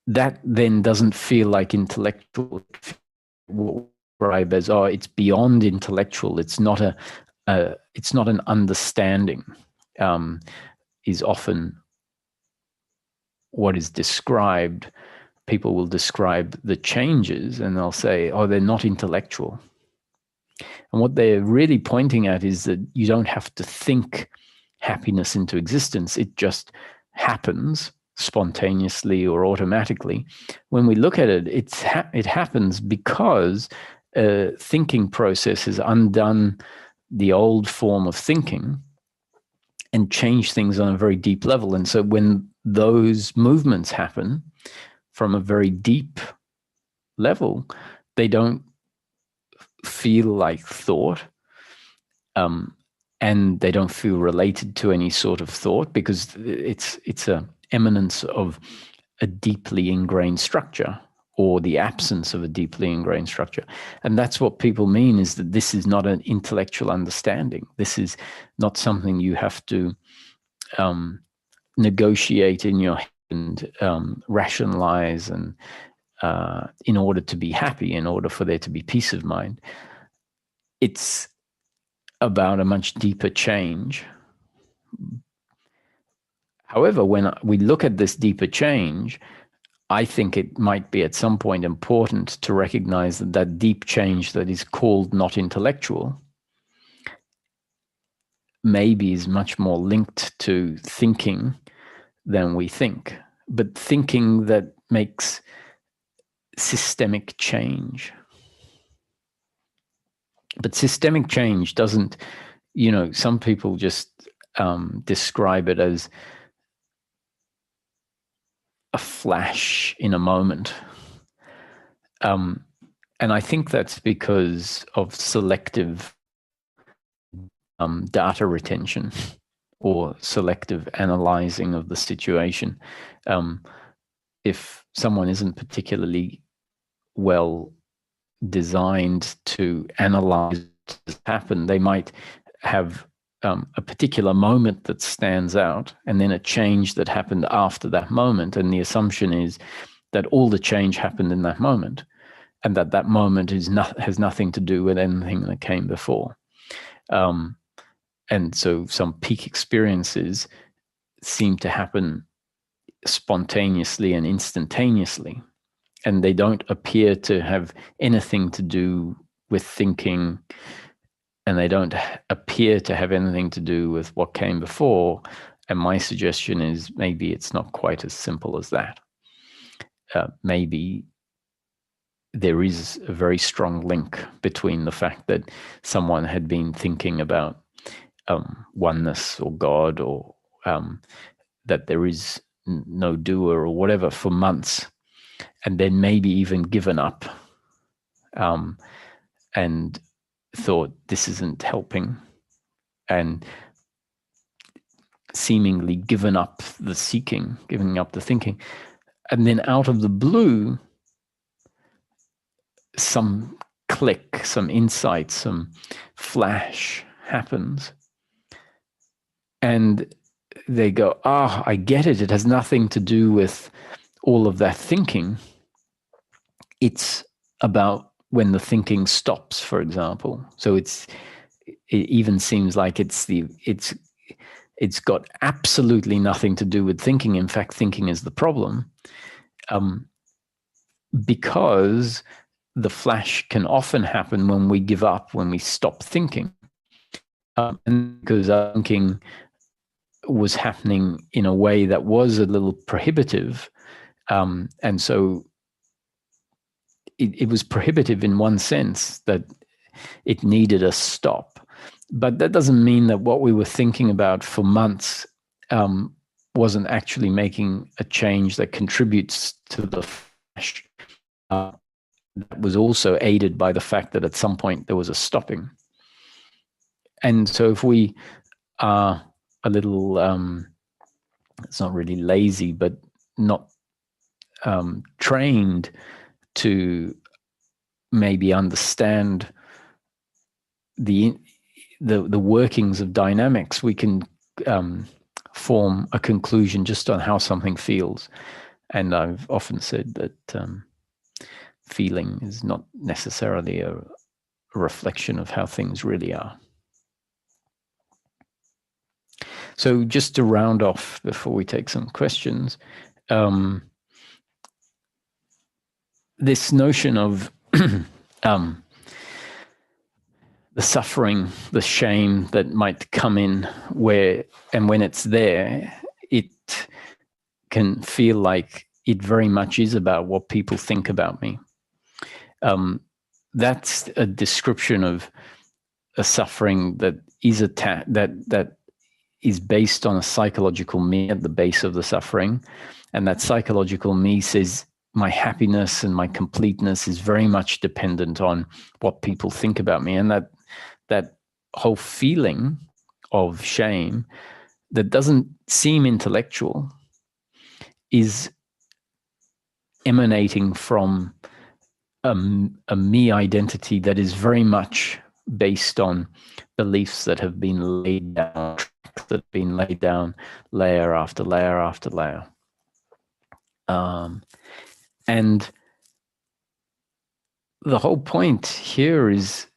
that then doesn't feel like intellectual. As, oh, it's beyond intellectual. It's not it's not an understanding. Is often what is described. People will describe the changes and they'll say, oh, they're not intellectual. And what they're really pointing at is that you don't have to think happiness into existence. It just happens spontaneously or automatically. When we look at it, it happens because a thinking process has undone the old form of thinking and changed things on a very deep level. And so when those movements happen from a very deep level, they don't feel like thought, and they don't feel related to any sort of thought because it's a eminence of a deeply ingrained structure or the absence of a deeply ingrained structure. And that's what people mean, is that this is not an intellectual understanding. This is not something you have to negotiate in your head and rationalize and in order to be happy, in order for there to be peace of mind. It's about a much deeper change. However, when we look at this deeper change, I think it might be at some point important to recognize that that deep change that is called not intellectual maybe is much more linked to thinking than we think, but thinking that makes systemic change. But systemic change doesn't, some people just describe it as a flash in a moment. And I think that's because of selective data retention or selective analyzing of the situation. If someone isn't particularly well designed to analyze what's happened, they might have a particular moment that stands out and then a change that happened after that moment. And the assumption is that all the change happened in that moment and that moment has nothing to do with anything that came before. And so some peak experiences seem to happen spontaneously and instantaneously, and they don't appear to have anything to do with thinking, and they don't appear to have anything to do with what came before. And my suggestion is maybe it's not quite as simple as that. Maybe there is a very strong link between the fact that someone had been thinking about oneness or God, or that there is no doer or whatever for months, and then maybe even given up and thought this isn't helping, and seemingly given up the seeking, giving up the thinking. And then out of the blue, some click, some insight, some flash happens. And they go, I get it. It has nothing to do with all of that thinking. It's about when the thinking stops, for example. So it even seems like it's got absolutely nothing to do with thinking. In fact, thinking is the problem, because the flash can often happen when we give up, when we stop thinking, and because our thinking was happening in a way that was a little prohibitive, and so it was prohibitive in one sense, that it needed a stop. But that doesn't mean that what we were thinking about for months wasn't actually making a change that contributes to the flash. That was also aided by the fact that at some point there was a stopping. And so if we are a little, it's not really lazy, but not trained to maybe understand the workings of dynamics, we can form a conclusion just on how something feels. And I've often said that feeling is not necessarily a reflection of how things really are. So just to round off before we take some questions, this notion of the suffering, the shame that might come in when it's there, it can feel like it very much is about what people think about me. That's a description of a suffering that is that is based on a psychological me at the base of the suffering. And that psychological me says my happiness and my completeness is very much dependent on what people think about me. And that whole feeling of shame that doesn't seem intellectual is emanating from a me identity that is very much based on beliefs that have been laid down, layer after layer after layer. And the whole point here is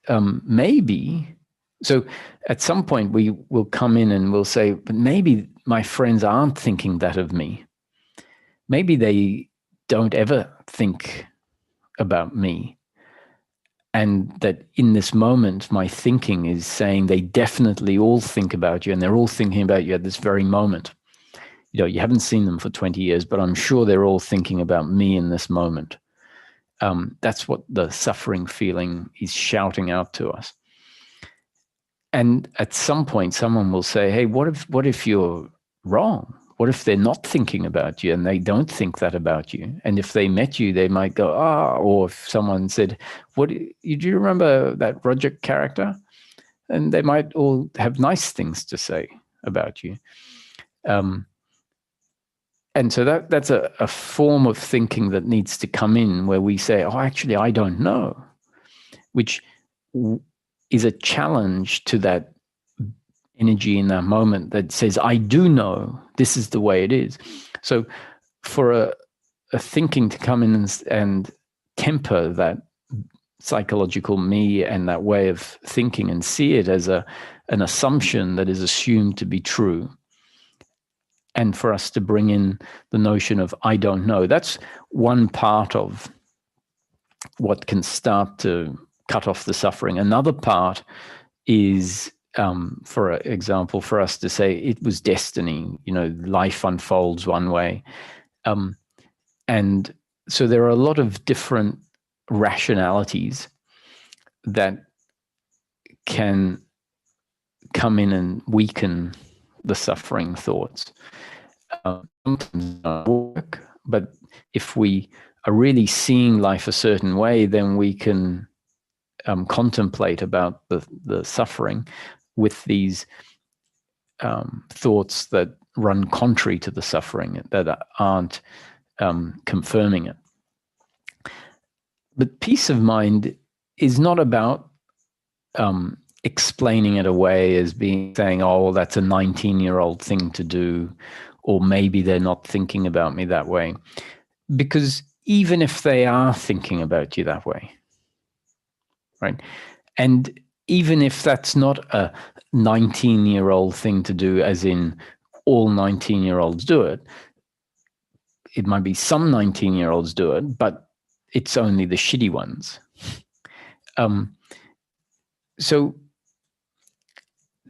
maybe, so at some point we will come in and we'll say, but maybe my friends aren't thinking that of me. Maybe they don't ever think about me. And that in this moment, my thinking is saying they definitely all think about you, and they're all thinking about you at this very moment. You haven't seen them for 20 years, but I'm sure they're all thinking about me in this moment. That's what the suffering feeling is shouting out to us. And at some point, someone will say, hey, what if you're wrong? What if they're not thinking about you and they don't think that about you? And if they met you, they might go, or if someone said, do you remember that Roger character? And they might all have nice things to say about you. And so that's a form of thinking that needs to come in where we say, oh, actually, I don't know, which is a challenge to that energy in that moment that says, I do know, this is the way it is. So for a thinking to come in and temper that psychological me and that way of thinking and see it as an assumption that is assumed to be true, and for us to bring in the notion of I don't know, that's one part of what can start to cut off the suffering. Another part is, for example, for us to say it was destiny, life unfolds one way. And so there are a lot of different rationalities that can come in and weaken the suffering thoughts. Sometimes don't work, but if we are really seeing life a certain way, then we can contemplate about the suffering with these thoughts that run contrary to the suffering, that aren't confirming it. But peace of mind is not about explaining it away as saying, oh, well, that's a 19-year-old thing to do, or maybe they're not thinking about me that way. Because even if they are thinking about you that way, right? And even if that's not a 19-year-old thing to do, as in all 19-year-olds do it, it might be some 19-year-olds do it, but it's only the shitty ones. So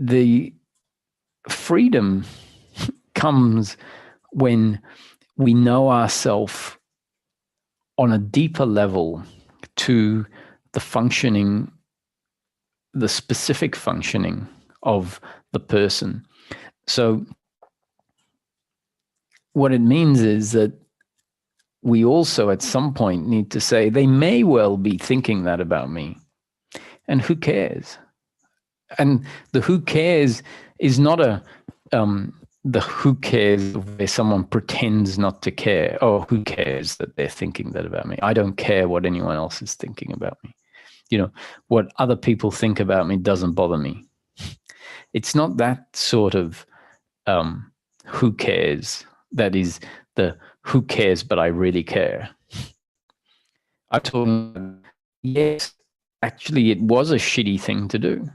the freedom comes when we know ourselves on a deeper level to the functioning, the specific functioning of the person. So what it means is that we also at some point need to say, they may well be thinking that about me, and who cares? And the who cares is not the who cares where someone pretends not to care. Oh, who cares that they're thinking that about me? I don't care what anyone else is thinking about me. What other people think about me doesn't bother me. It's not that sort of who cares. That is the who cares, but I really care. I'm talking, yes, actually, it was a shitty thing to do.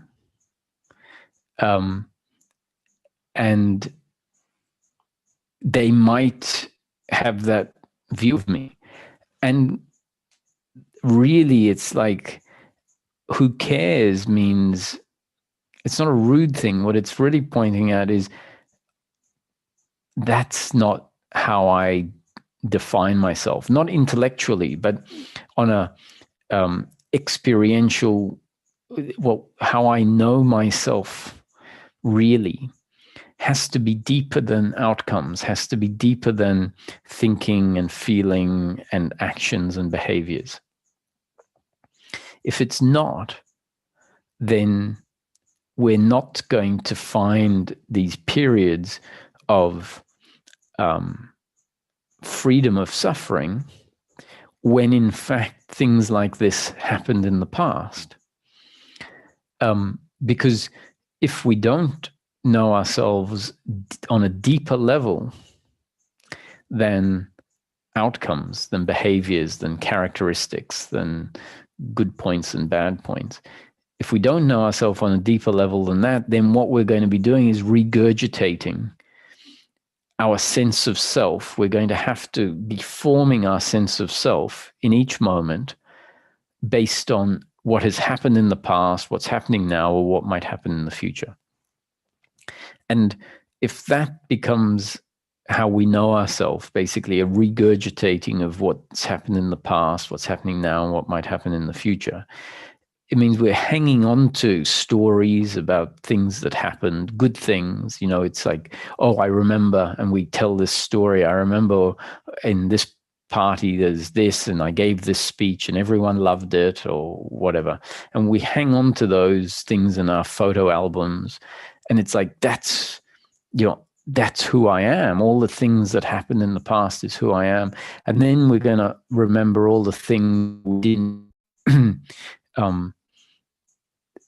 And they might have that view of me. And really, it's like, who cares means it's not a rude thing. What it's really pointing at is that's not how I define myself, not intellectually, but on a experiential, how I know myself really has to be deeper than outcomes, has to be deeper than thinking and feeling and actions and behaviors. If it's not, then we're not going to find these periods of freedom of suffering when in fact things like this happened in the past. Because if we don't know ourselves on a deeper level than outcomes, than behaviors, than characteristics, than good points and bad points, if we don't know ourselves on a deeper level than that, then what we're going to be doing is regurgitating our sense of self. We're going to have to be forming our sense of self in each moment based on what has happened in the past, what's happening now, or what might happen in the future. And if that becomes how we know ourselves, basically a regurgitating of what's happened in the past, what's happening now, and what might happen in the future. It means we're hanging on to stories about things that happened, good things. It's like, oh, I remember, and we tell this story. I remember in this party there's this, and I gave this speech and everyone loved it, or whatever. And we hang on to those things in our photo albums. And it's like, that's who I am. All the things that happened in the past is who I am. And then we're going to remember all the things we didn't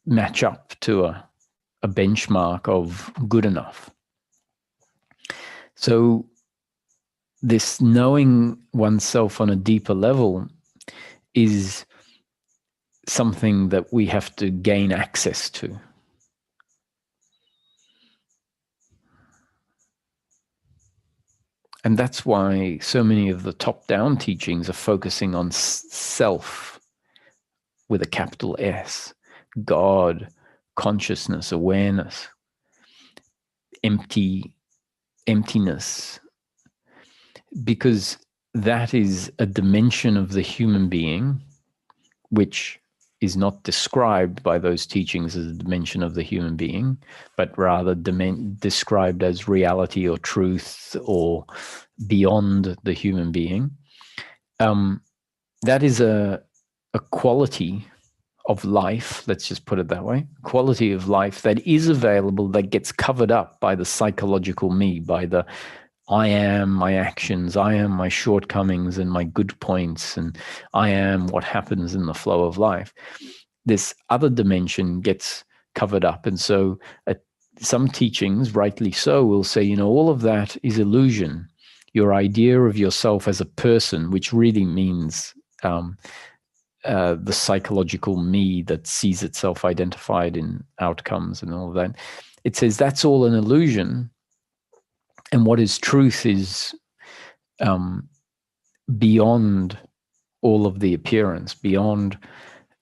match up to a benchmark of good enough. So this knowing oneself on a deeper level is something that we have to gain access to. And that's why so many of the top-down teachings are focusing on self with a capital S, God, consciousness, awareness, emptiness, because that is a dimension of the human being which is not described by those teachings as a dimension of the human being, but rather described as reality or truth or beyond the human being. That is a quality of life, let's just put it that way, quality of life that is available, that gets covered up by the psychological me, by the I am my actions, I am my shortcomings and my good points, and I am what happens in the flow of life. This other dimension gets covered up. And so some teachings, rightly so, will say, all of that is illusion. Your idea of yourself as a person, which really means the psychological me that sees itself identified in outcomes and all of that. It says that's all an illusion. And what is truth is beyond all of the appearance, beyond.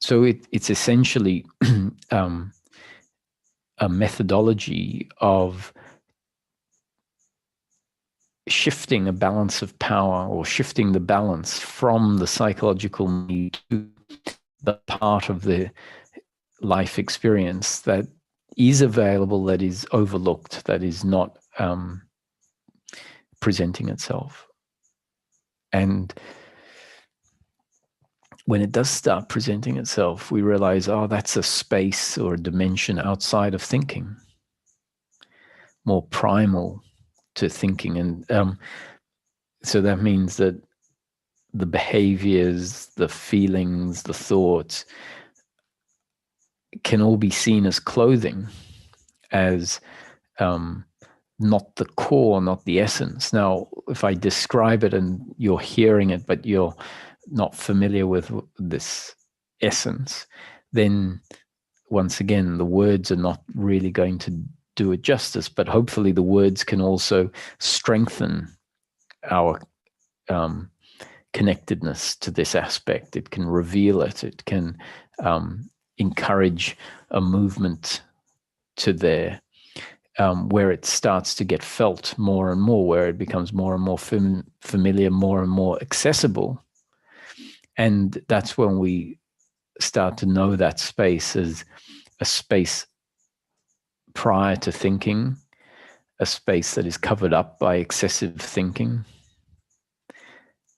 So it's essentially a methodology of shifting a balance of power, or shifting the balance from the psychological me to the part of the life experience that is available, that is overlooked, that is not presenting itself. And when it does start presenting itself, we realize, oh, that's a space or a dimension outside of thinking, more primal to thinking. And so that means that the behaviors, the feelings, the thoughts can all be seen as clothing, as not the core, not the essence. Now, if I describe it and you're hearing it, but you're not familiar with this essence, then once again, the words are not really going to do it justice, but hopefully the words can also strengthen our connectedness to this aspect. It can reveal it. It can encourage a movement to there, where it starts to get felt more and more, where it becomes more and more familiar, more and more accessible. And that's when we start to know that space as a space prior to thinking, a space that is covered up by excessive thinking,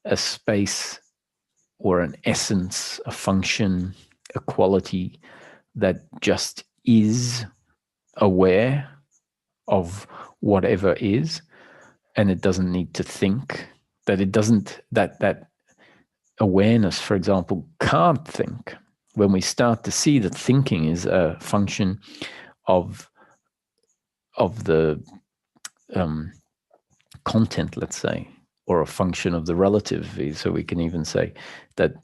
a space or an essence, a function, a quality that just is aware of whatever is, and it doesn't need to think, that it doesn't, that awareness, for example, can't think. When we start to see that thinking is a function of the content, let's say, or a function of the relative. So we can even say that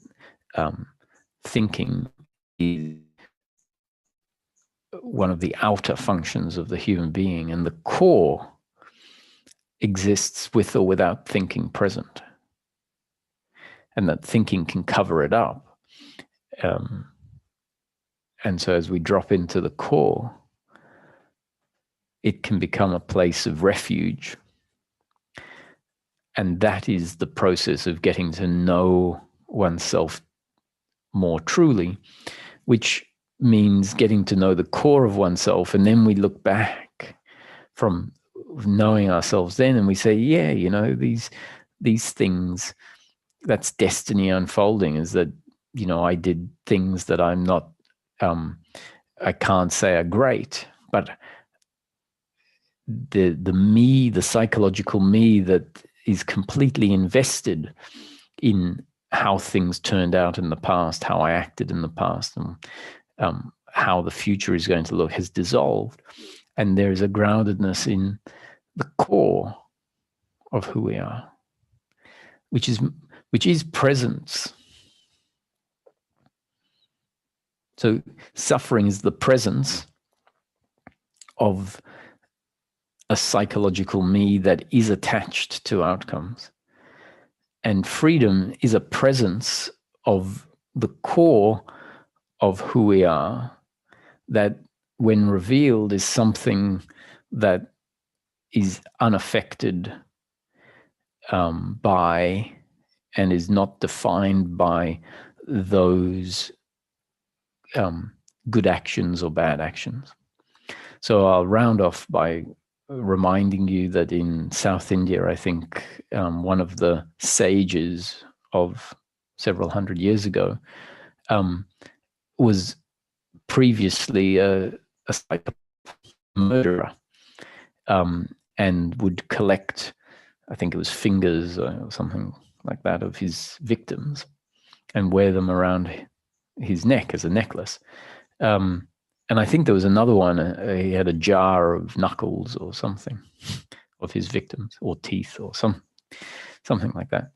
thinking is one of the outer functions of the human being, and the core exists with or without thinking present, and that thinking can cover it up. And so as we drop into the core, it can become a place of refuge, And that is the process of getting to know oneself more truly, which means getting to know the core of oneself. And then we look back from knowing ourselves then and we say, yeah, you know, these things, that's destiny unfolding, is that, you know, I did things that I'm not, I can't say are great, but the me, the psychological me that is completely invested in how things turned out in the past, how I acted in the past, and how the future is going to look, has dissolved. And there is a groundedness in the core of who we are, which is presence. So suffering is the presence of a psychological me that is attached to outcomes. And freedom is a presence of the core of who we are that, when revealed, is something that is unaffected by and is not defined by those good actions or bad actions. So I'll round off by reminding you that in South India, I think one of the sages of several hundred years ago was previously a murderer, and would collect, I think it was fingers or something like that, of his victims and wear them around his neck as a necklace. And I think there was another one, he had a jar of knuckles or something of his victims, or teeth, or something like that.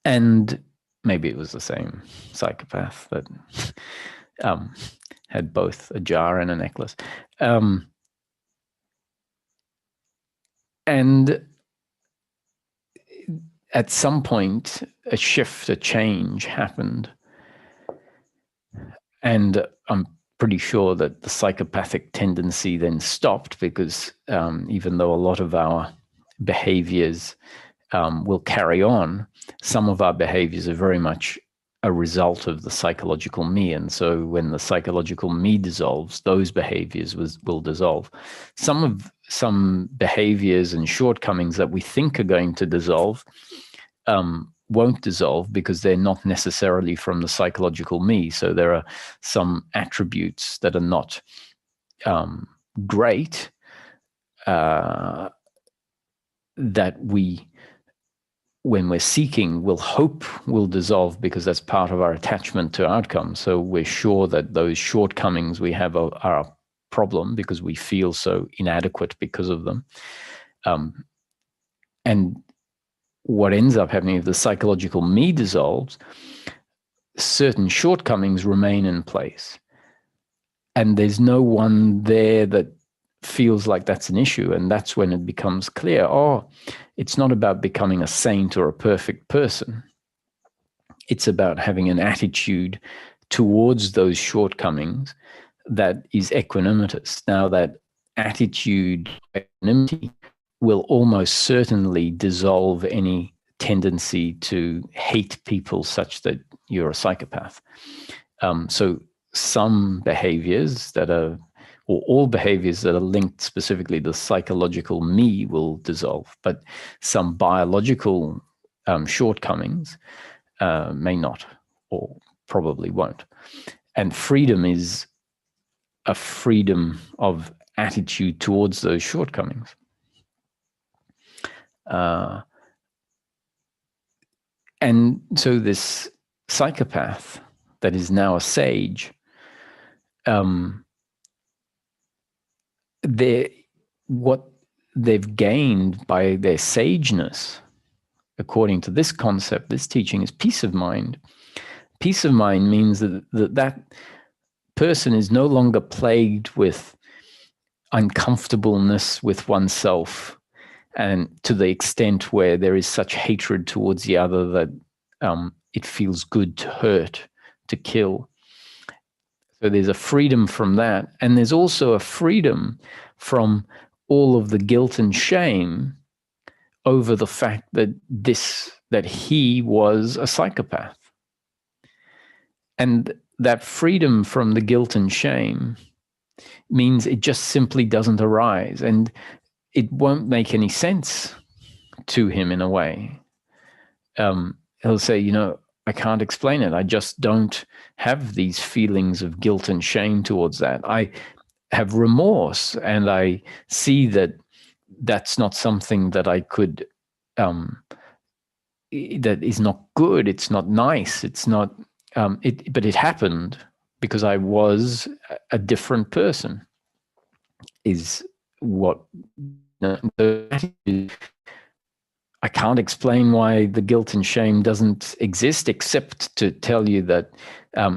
And maybe it was the same psychopath that had both a jar and a necklace. And at some point, a shift, a change happened. And I'm pretty sure that the psychopathic tendency then stopped, because even though a lot of our behaviors will carry on, some of our behaviors are very much a result of the psychological me. And so when the psychological me dissolves, those behaviors will dissolve. Some behaviors and shortcomings that we think are going to dissolve won't dissolve, because they're not necessarily from the psychological me. So there are some attributes that are not great that we, when we're seeking, will hope will dissolve, because that's part of our attachment to outcomes. So we're sure that those shortcomings we have are a problem, because we feel so inadequate because of them. And what ends up happening, if the psychological me dissolves, certain shortcomings remain in place. And there's no one there that feels like that's an issue. And that's when it becomes clear, oh, it's not about becoming a saint or a perfect person. It's about having an attitude towards those shortcomings that is equanimitous. Now, that attitude, equanimity, will almost certainly dissolve any tendency to hate people such that you're a psychopath. So some behaviors that are, or all behaviors that are linked specifically to the psychological me, will dissolve, but some biological shortcomings may not, or probably won't. And freedom is a freedom of attitude towards those shortcomings. And so this psychopath that is now a sage, what they've gained by their sageness, according to this concept, this teaching, is peace of mind. Peace of mind means that person is no longer plagued with uncomfortableness with oneself, and to the extent where there is such hatred towards the other that it feels good to hurt, to kill. So there's a freedom from that. And there's also a freedom from all of the guilt and shame over the fact that he was a psychopath. And that freedom from the guilt and shame means it just simply doesn't arise, and it won't make any sense to him in a way. He'll say, I can't explain it. I just don't have these feelings of guilt and shame towards that. I have remorse, and I see that that's not something that I could, that is not good. It's not nice. It's not, but it happened because I was a different person, is what, I can't explain why the guilt and shame doesn't exist, except to tell you that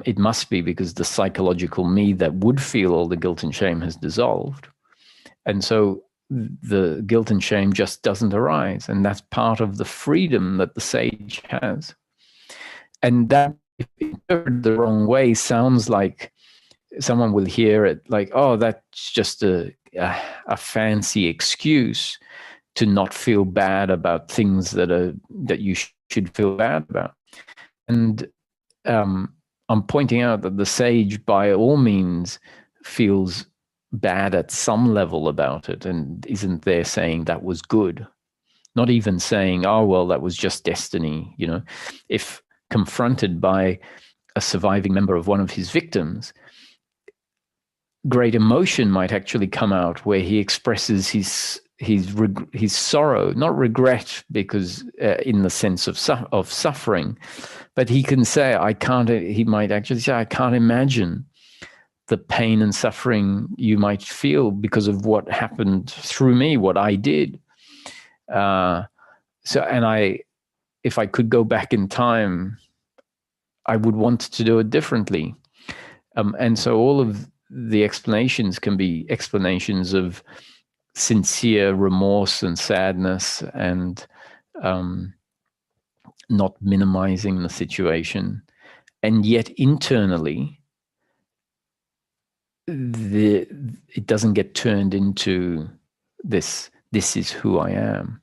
it must be because the psychological me that would feel all the guilt and shame has dissolved. And so the guilt and shame just doesn't arise. And that's part of the freedom that the sage has. And that, if interpreted the wrong way, sounds like someone will hear it like, oh, that's just a fancy excuse to not feel bad about things that you should feel bad about. And I'm pointing out that the sage, by all means, feels bad at some level about it, and isn't there saying that was good. Not even saying, oh, well, that was just destiny. If confronted by a surviving member of one of his victims, great emotion might actually come out where he expresses his sorrow, not regret, because in the sense of suffering, but he can say, he might actually say, I can't imagine the pain and suffering you might feel because of what happened through me, what I did. If I could go back in time, I would want to do it differently. And so all of the explanations can be explanations of sincere remorse and sadness, and not minimizing the situation. And yet internally, it doesn't get turned into this is who I am.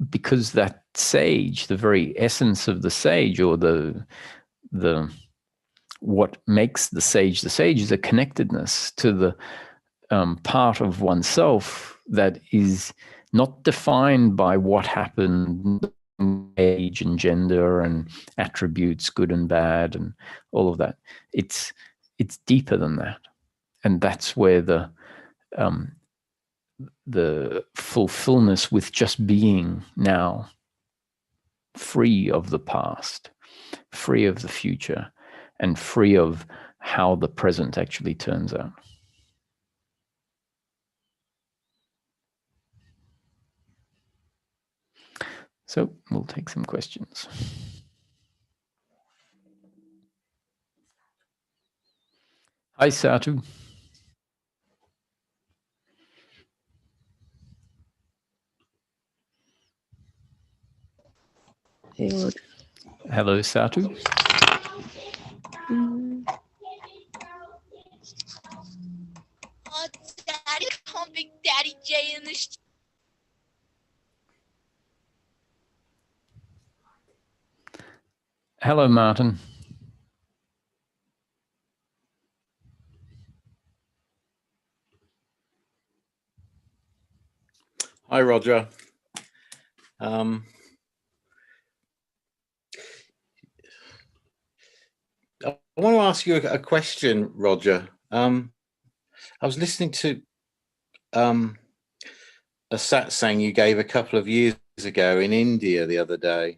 Because that sage, the very essence of the sage, or the what makes the sage is a connectedness to the part of oneself that is not defined by what happened, age and gender and attributes, good and bad, and all of that. It's deeper than that, and that's where the fulfillment with just being now, free of the past, free of the future, and free of how the present actually turns out. So we'll take some questions. Hi, Satu. Hey, Lord. Hello, Satu. Oh, Daddy, come Big Daddy J in the Hello, Martin. Hi, Roger. I want to ask you a question, Roger. I was listening to a satsang you gave a couple of years ago in India the other day.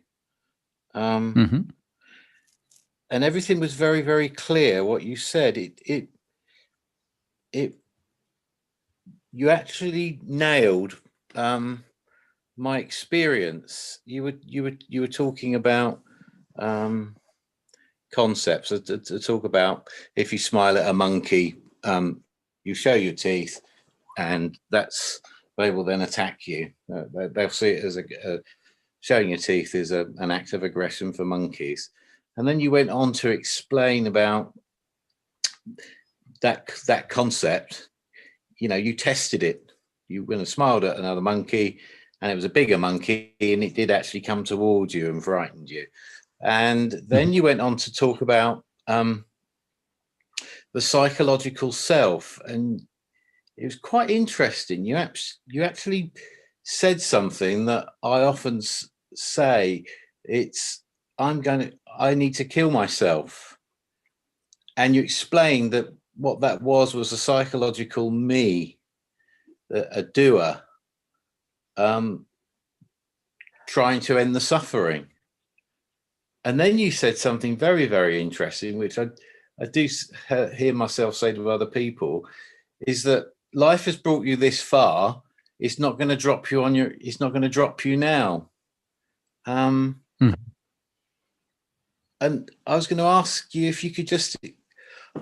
And everything was very, very clear what you said. You actually nailed my experience. You were talking about concepts to talk about, if you smile at a monkey, you show your teeth, and they will then attack you. They'll see it as showing your teeth is an act of aggression for monkeys. And then you went on to explain about that concept. You tested it. You went and smiled at another monkey, and it was a bigger monkey, and it did actually come towards you and frightened you. And then you went on to talk about the psychological self, and it was quite interesting. You actually said something that I often say. It's I need to kill myself, and you explained that what that was a psychological me, a doer, trying to end the suffering. And then you said something very, very interesting, which I do hear myself say to other people, is that life has brought you this far. It's not going to drop you it's not going to drop you now. And I was going to ask you if you could just,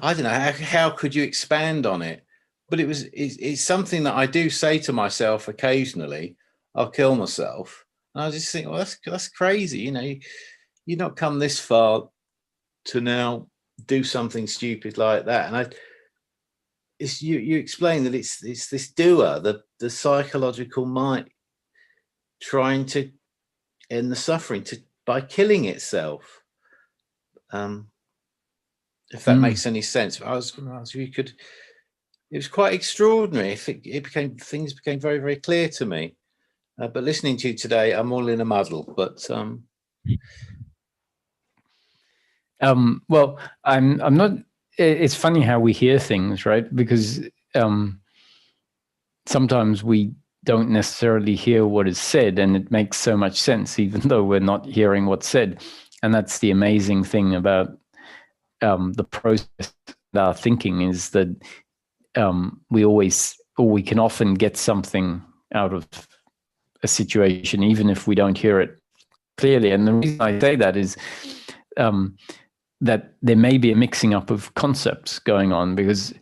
I don't know, how could you expand on it? But it's something that I do say to myself occasionally. I'll kill myself. And I just think, well, that's crazy. You know, you've not come this far to now do something stupid like that. And you explain that it's this doer, the psychological mind, trying to end the suffering by killing itself. If that makes any sense. I was going to ask you could. It was quite extraordinary. Things became very, very clear to me. But listening to you today, I'm all in a muddle. But well, I'm not. It's funny how we hear things, right? Because sometimes we don't necessarily hear what is said, and it makes so much sense, even though we're not hearing what's said. And that's the amazing thing about the process of our thinking, is that we can often get something out of a situation, even if we don't hear it clearly. And the reason I say that is that there may be a mixing up of concepts going on, because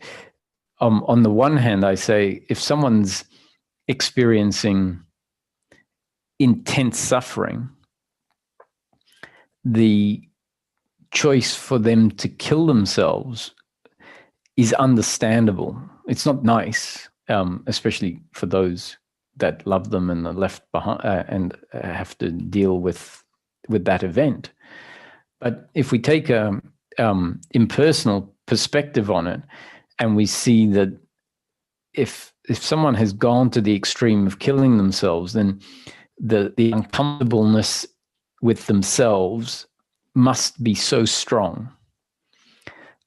on the one hand, I say, if someone's experiencing intense suffering, the choice for them to kill themselves is understandable. It's not nice, especially for those that love them and are left behind and have to deal with that event. But if we take a impersonal perspective on it, and we see that if someone has gone to the extreme of killing themselves, then the uncomfortableness with themselves must be so strong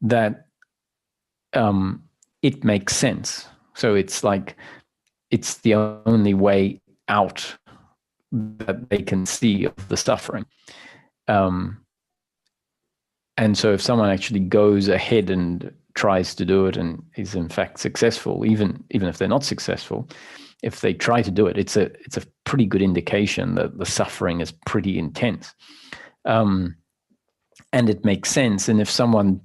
that it makes sense. So it's like it's the only way out that they can see of the suffering. And so if someone actually goes ahead and tries to do it and is in fact successful, even if they're not successful, if they try to do it, it's a pretty good indication that the suffering is pretty intense. And it makes sense. And if someone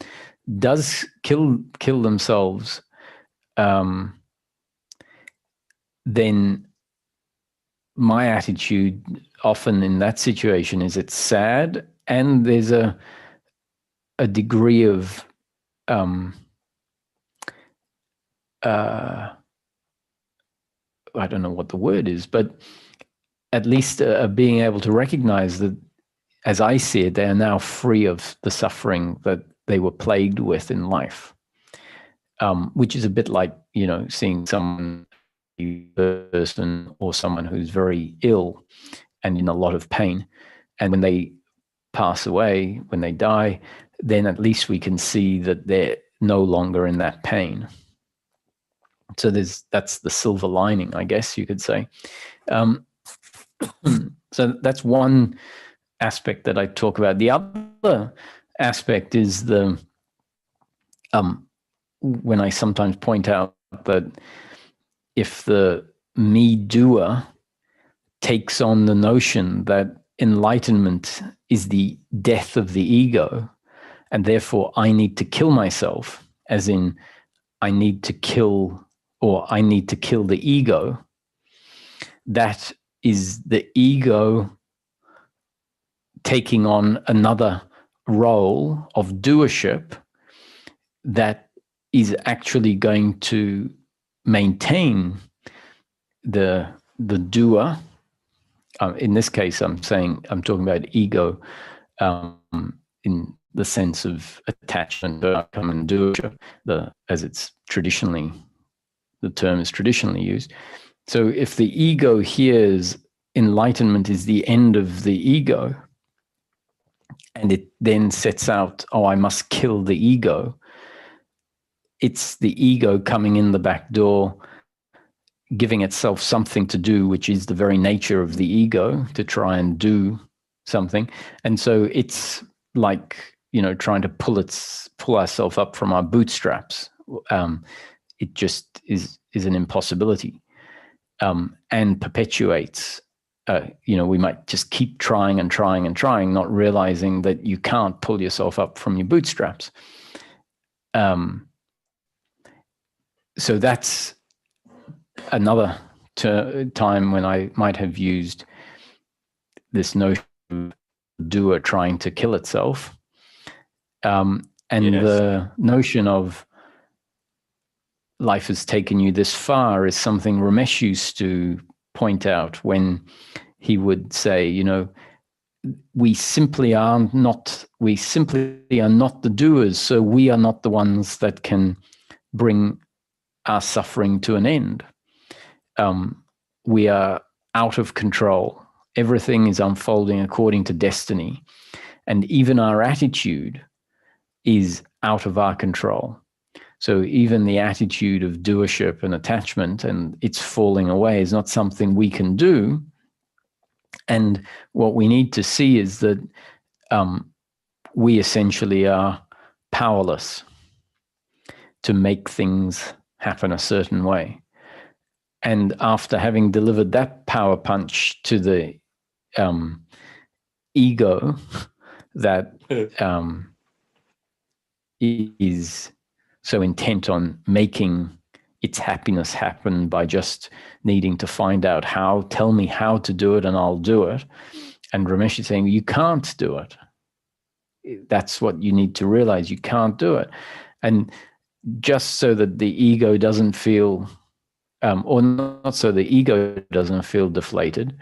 does kill themselves, then my attitude often in that situation is it's sad, and there's a degree of I don't know what the word is, but at least being able to recognize that, as I see it, they are now free of the suffering that they were plagued with in life, which is a bit like, seeing someone, person or someone who's very ill and in a lot of pain. And when they pass away, when they die, then at least we can see that they're no longer in that pain. So that's the silver lining, I guess you could say. So that's one aspect that I talk about. The other aspect is when I sometimes point out that if the me doer takes on the notion that enlightenment is the death of the ego, and therefore I need to kill myself, as in I need to kill the ego, that is the ego taking on another role of doership that is actually going to maintain the doer in this case, I'm talking about ego in the sense of attachment, outcome, and doership, as it's traditionally, the term is traditionally used. So if the ego hears enlightenment is the end of the ego, and it then sets out, oh, I must kill the ego, it's the ego coming in the back door, giving itself something to do, which is the very nature of the ego, to try and do something. And so it's like, trying to pull ourselves up from our bootstraps. It just is an impossibility, and perpetuates. We might just keep trying and trying and trying, not realizing that you can't pull yourself up from your bootstraps. So that's another time when I might have used this notion of doer trying to kill itself. And yes, the notion of life has taken you this far is something Ramesh used to point out when he would say, we simply are not the doers, so we are not the ones that can bring our suffering to an end. We are out of control. Everything is unfolding according to destiny. And even our attitude is out of our control. So even the attitude of doership and attachment and it's falling away is not something we can do. And what we need to see is that we essentially are powerless to make things happen a certain way. And after having delivered that power punch to the ego that is so intent on making its happiness happen by just needing to find out how, tell me how to do it and I'll do it. And Ramesh is saying, you can't do it. That's what you need to realize. You can't do it. And just so that the ego doesn't feel, or not so the ego doesn't feel deflated,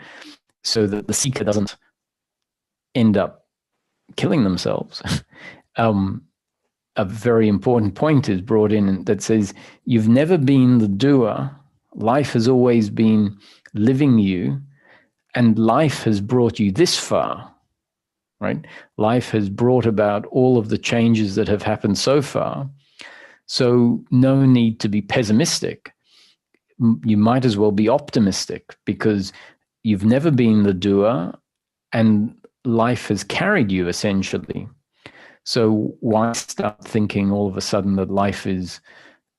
so that the seeker doesn't end up killing themselves, a very important point is brought in that says, you've never been the doer. Life has always been living you, and life has brought you this far, right? Life has brought about all of the changes that have happened so far. So no need to be pessimistic. You might as well be optimistic, because you've never been the doer and life has carried you essentially. So why start thinking all of a sudden that life is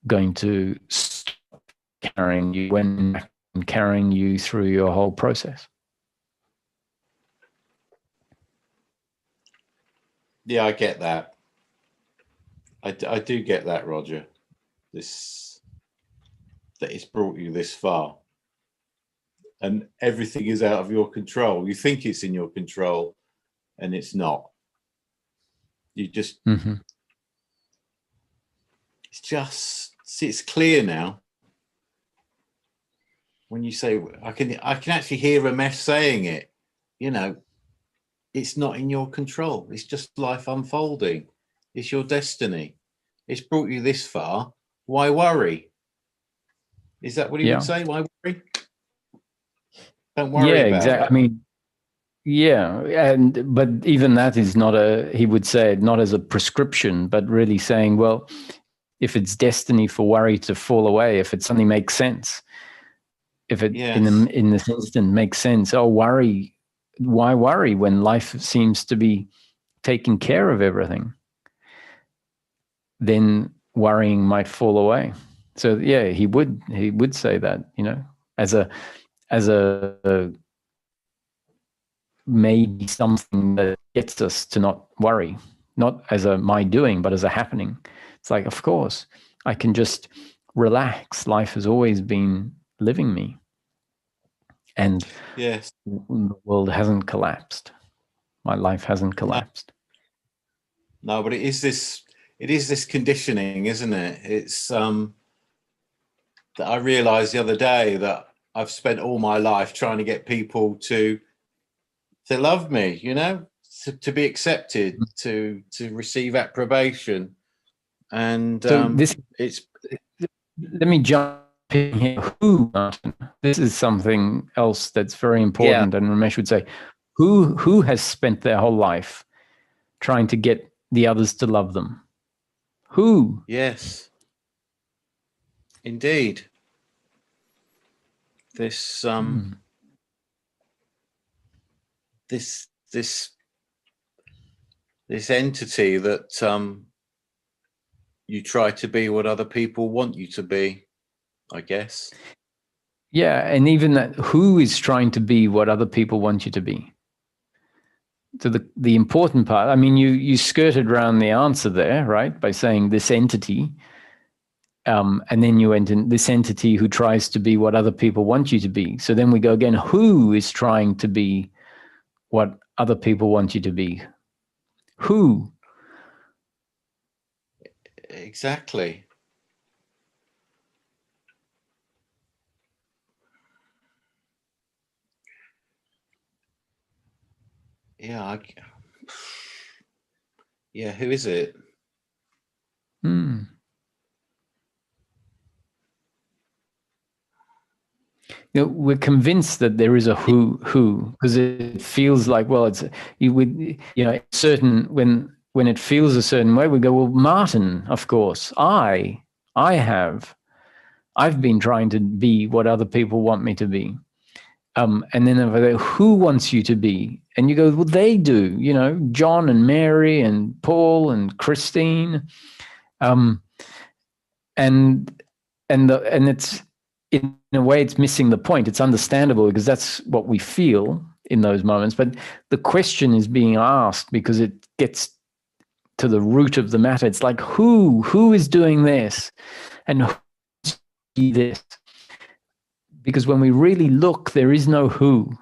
going to stop carrying you when carrying you through your whole process? Yeah, I get that. I do get that, Roger. That it's brought you this far. And everything is out of your control. You think it's in your control, and it's not. You just, it's clear now. When you say, I can actually hear Ramesh saying it, it's not in your control. It's just life unfolding. It's your destiny. It's brought you this far. Why worry? Is that what he would say? Why worry? Don't worry about exactly. it. I mean, but even that is not he would say, not as a prescription, but really saying, well, if it's destiny for worry to fall away, if it suddenly makes sense, if it in this instant makes sense, why worry when life seems to be taking care of everything? Then worrying might fall away. So he would say that, as a maybe something that gets us to not worry, not as a my doing, but as a happening. It's like, of course, I can just relax. Life has always been living me. And the world hasn't collapsed. My life hasn't collapsed. No, but it is this conditioning, isn't it? It's that I realized the other day that I've spent all my life trying to get people to to love me, you know, to be accepted, to receive approbation. And So this, it's let me jump in here. Who, Martin? This is something else that's very important. And Ramesh would say, who has spent their whole life trying to get the others to love them? Who? yes, indeed. This this entity that you try to be what other people want you to be, I guess. Yeah, and even that, who is trying to be what other people want you to be? So the important part, I mean, you skirted around the answer there, right, by saying this entity, and then you went in this entity who tries to be what other people want you to be. So then we go again, who is trying to be what other people want you to be? Who? Exactly. Yeah, yeah, who is it? Hmm. You know, we're convinced that there is a who, because it feels like, well, it's you would, you know, certain when it feels a certain way, we go, well, Martin, of course, I've been trying to be what other people want me to be. And then if I go, who wants you to be? And you go, well, they do, you know, John and Mary and Paul and Christine. And it's, in a way, it's missing the point. It's understandable because that's what we feel in those moments. But the question is being asked because it gets to the root of the matter. It's like, who is doing this? And who's this? Because when we really look, there is no who.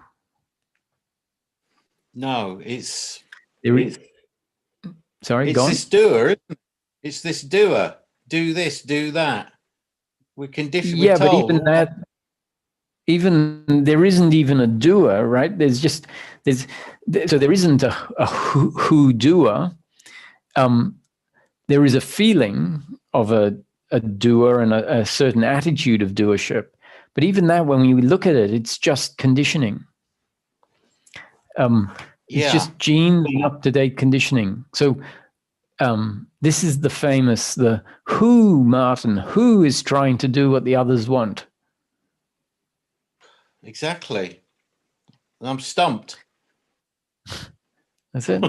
No, it's Sorry, it's go on. this doer, isn't it? It's this doer. Do this, do that. We're conditioned. Yeah, We're but told. even there isn't even a doer, right? So there isn't a who doer. There is a feeling of a doer and a certain attitude of doership. But even that, when we look at it, it's just conditioning. It's just genes and up-to-date conditioning. So this is the famous, the who, Martin, who is trying to do what the others want? Exactly. And I'm stumped. That's it.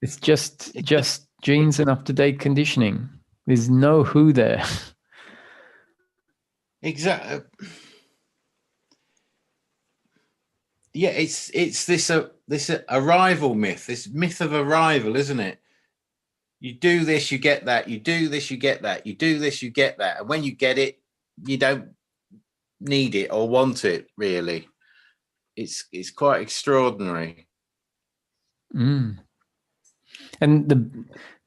It's just genes and up-to-date conditioning. There's no who there. Exactly. Yeah, it's this arrival myth, this myth of arrival, isn't it? You do this, you get that. You do this, you get that. You do this, you get that. And when you get it, you don't need it or want it, really. It's quite extraordinary. And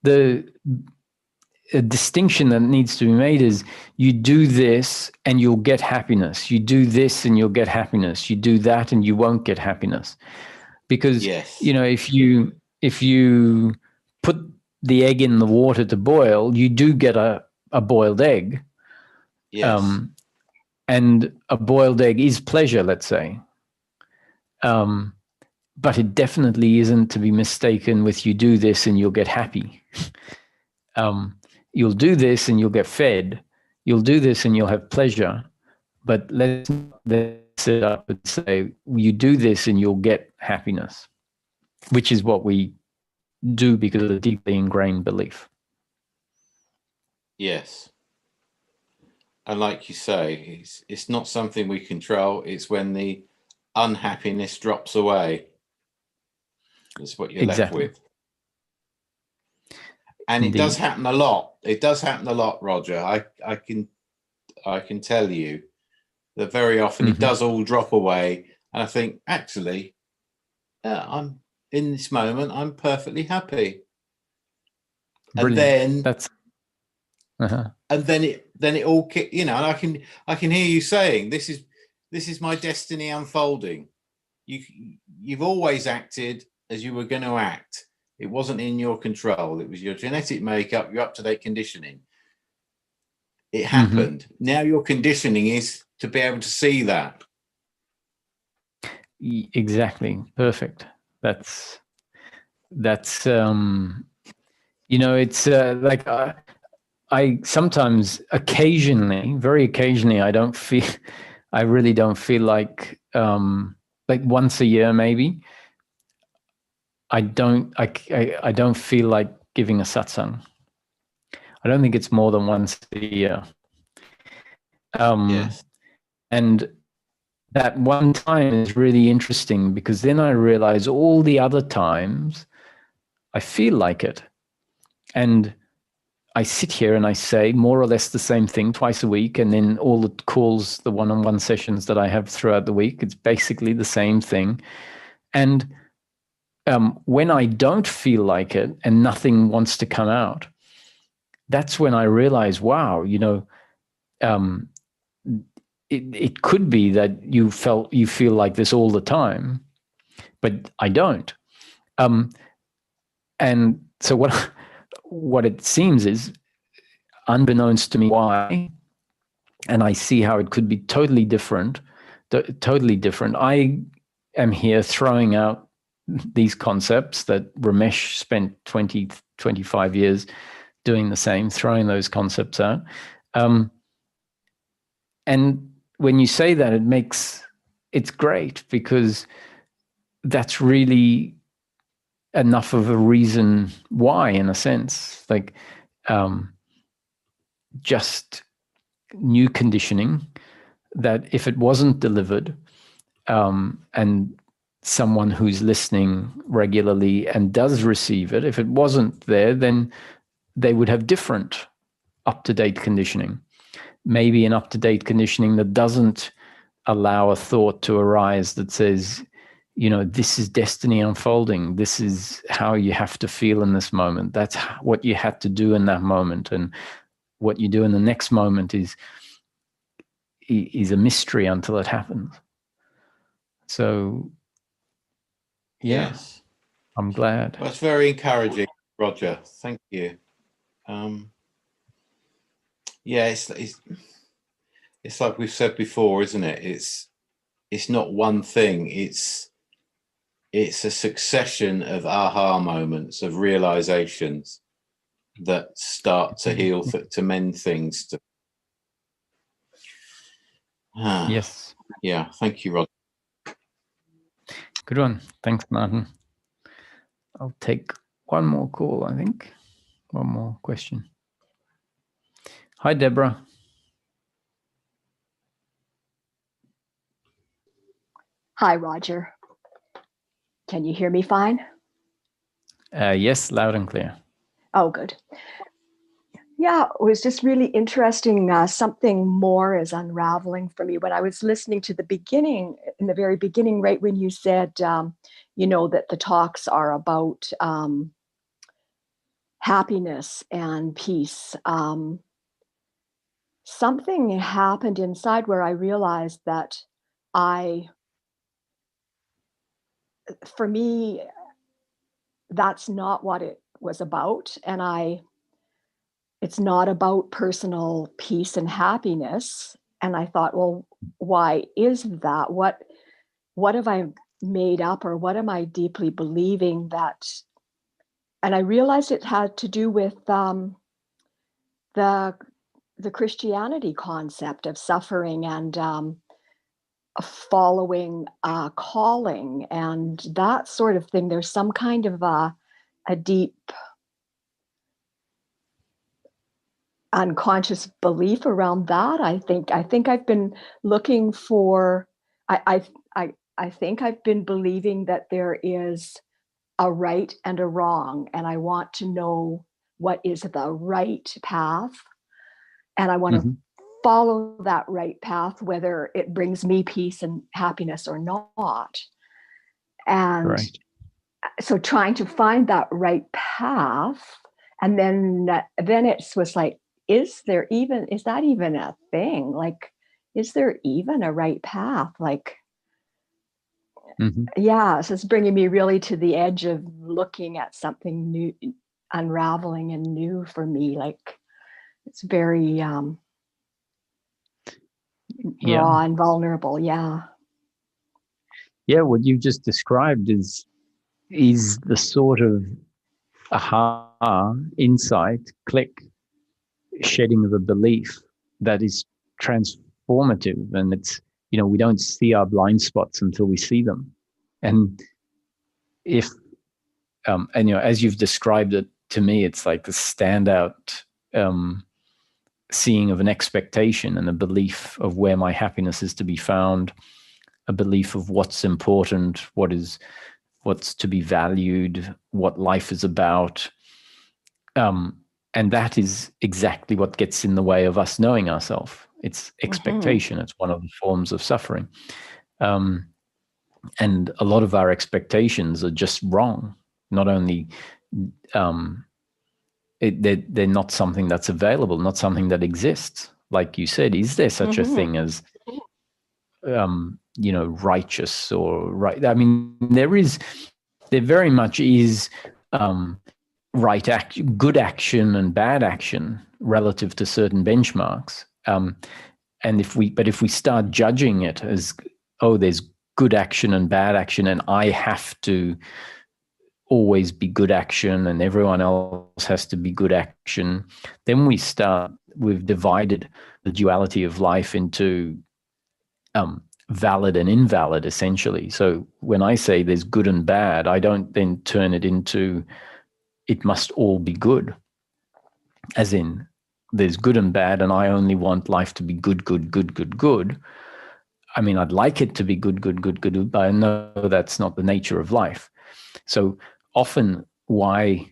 the distinction that needs to be made is you do this and you'll get happiness. You do this and you'll get happiness. You do that and you won't get happiness. Because, you know, if you put the egg in the water to boil, you do get a boiled egg. Yes. And a boiled egg is pleasure, let's say. But it definitely isn't to be mistaken with you do this and you'll get happy. You'll do this and you'll get fed. You'll do this and you'll have pleasure. But let's set up and say, you do this and you'll get happiness, which is what we do because of the deeply ingrained belief. Yes. And like you say, it's not something we control. It's when the unhappiness drops away. It's what you're left with. And Indeed. It does happen a lot. It does happen a lot, Roger. I can tell you that very often it does all drop away. And I think, actually, I'm in this moment, I'm perfectly happy. Brilliant. And then it all, you know, and I can hear you saying, this is my destiny unfolding. you've always acted as you were going to act. It wasn't in your control. It was your genetic makeup, your up-to-date conditioning. It happened. Now your conditioning is to be able to see that. Exactly. Perfect. That's it's like I sometimes, occasionally, very occasionally, I really don't feel like once a year maybe, I don't feel like giving a satsang. I don't think it's more than once a year. Yes. And that one time is really interesting, because then I realize all the other times I feel like it. And I sit here and I say more or less the same thing twice a week. And then all the calls, the one-on-one sessions that I have throughout the week, it's basically the same thing. And when I don't feel like it and nothing wants to come out, that's when I realize, wow, it could be that you feel like this all the time, but I don't. And so what it seems is, unbeknownst to me, why, and I see how it could be totally different. I am here throwing out these concepts that Ramesh spent 20, 25 years doing the same, throwing those concepts out. And when you say that, it's great, because that's really enough of a reason why, in a sense, like just new conditioning, that if it wasn't delivered, and someone who's listening regularly and does receive it, if it wasn't there, then they would have different up-to-date conditioning. Maybe an up-to-date conditioning that doesn't allow a thought to arise that says, this is destiny unfolding. This is how you have to feel in this moment. That's what you had to do in that moment. And what you do in the next moment is a mystery until it happens. So, yeah, yes, I'm glad. Well, that's very encouraging, Roger. Thank you. Yeah, it's like we've said before, isn't it? It's not one thing. It's a succession of aha moments, of realizations that start to heal, to mend things. Yes. Yeah. Thank you, Roger. Good one. Thanks, Martin. I'll take one more call, I think. One more question. Hi, Deborah. Hi, Roger. Can you hear me fine? Yes, loud and clear. Oh, good. Yeah, it was just really interesting. Something more is unraveling for me. When I was listening to the beginning, in the very beginning, right when you said, that the talks are about happiness and peace, something happened inside where I realized that for me, that's not what it was about. And it's not about personal peace and happiness. And I thought, well, why is that? What have I made up, or what am I deeply believing that? And I realized it had to do with the Christianity concept of suffering and following calling and that sort of thing. There's some kind of a deep unconscious belief around that. I think I've been looking for. I think I've been believing that there is a right and a wrong, and I want to know what is the right path, and I want to follow that right path, whether it brings me peace and happiness or not. And so trying to find that right path, and then it was like, is that even a thing? Like, is there even a right path? Like, Yeah, so it's bringing me really to the edge of looking at something new, unraveling and new for me. Like it's very raw and vulnerable. Yeah. Yeah, what you just described is the sort of aha, insight, click, shedding of a belief that is transformative. And it's, we don't see our blind spots until we see them. And if, as you've described it to me, it's like the standout seeing of an expectation and a belief of where my happiness is to be found, a belief of what's important, what's to be valued, what life is about. And that is exactly what gets in the way of us knowing ourselves. It's expectation. It's one of the forms of suffering. And a lot of our expectations are just wrong. Not only they're not something that's available, not something that exists. Like you said, is there such a thing as righteous or right? I mean, there very much is right action, good action and bad action relative to certain benchmarks. And if we start judging it as, oh, there's good action and bad action, and I have to always be good action and everyone else has to be good action, then we've divided the duality of life into valid and invalid, essentially. So when I say there's good and bad, I don't then turn it into it must all be good, as in there's good and bad, and I only want life to be good, good, good, good, good. I mean, I'd like it to be good, good, good, good, but I know that's not the nature of life. So often why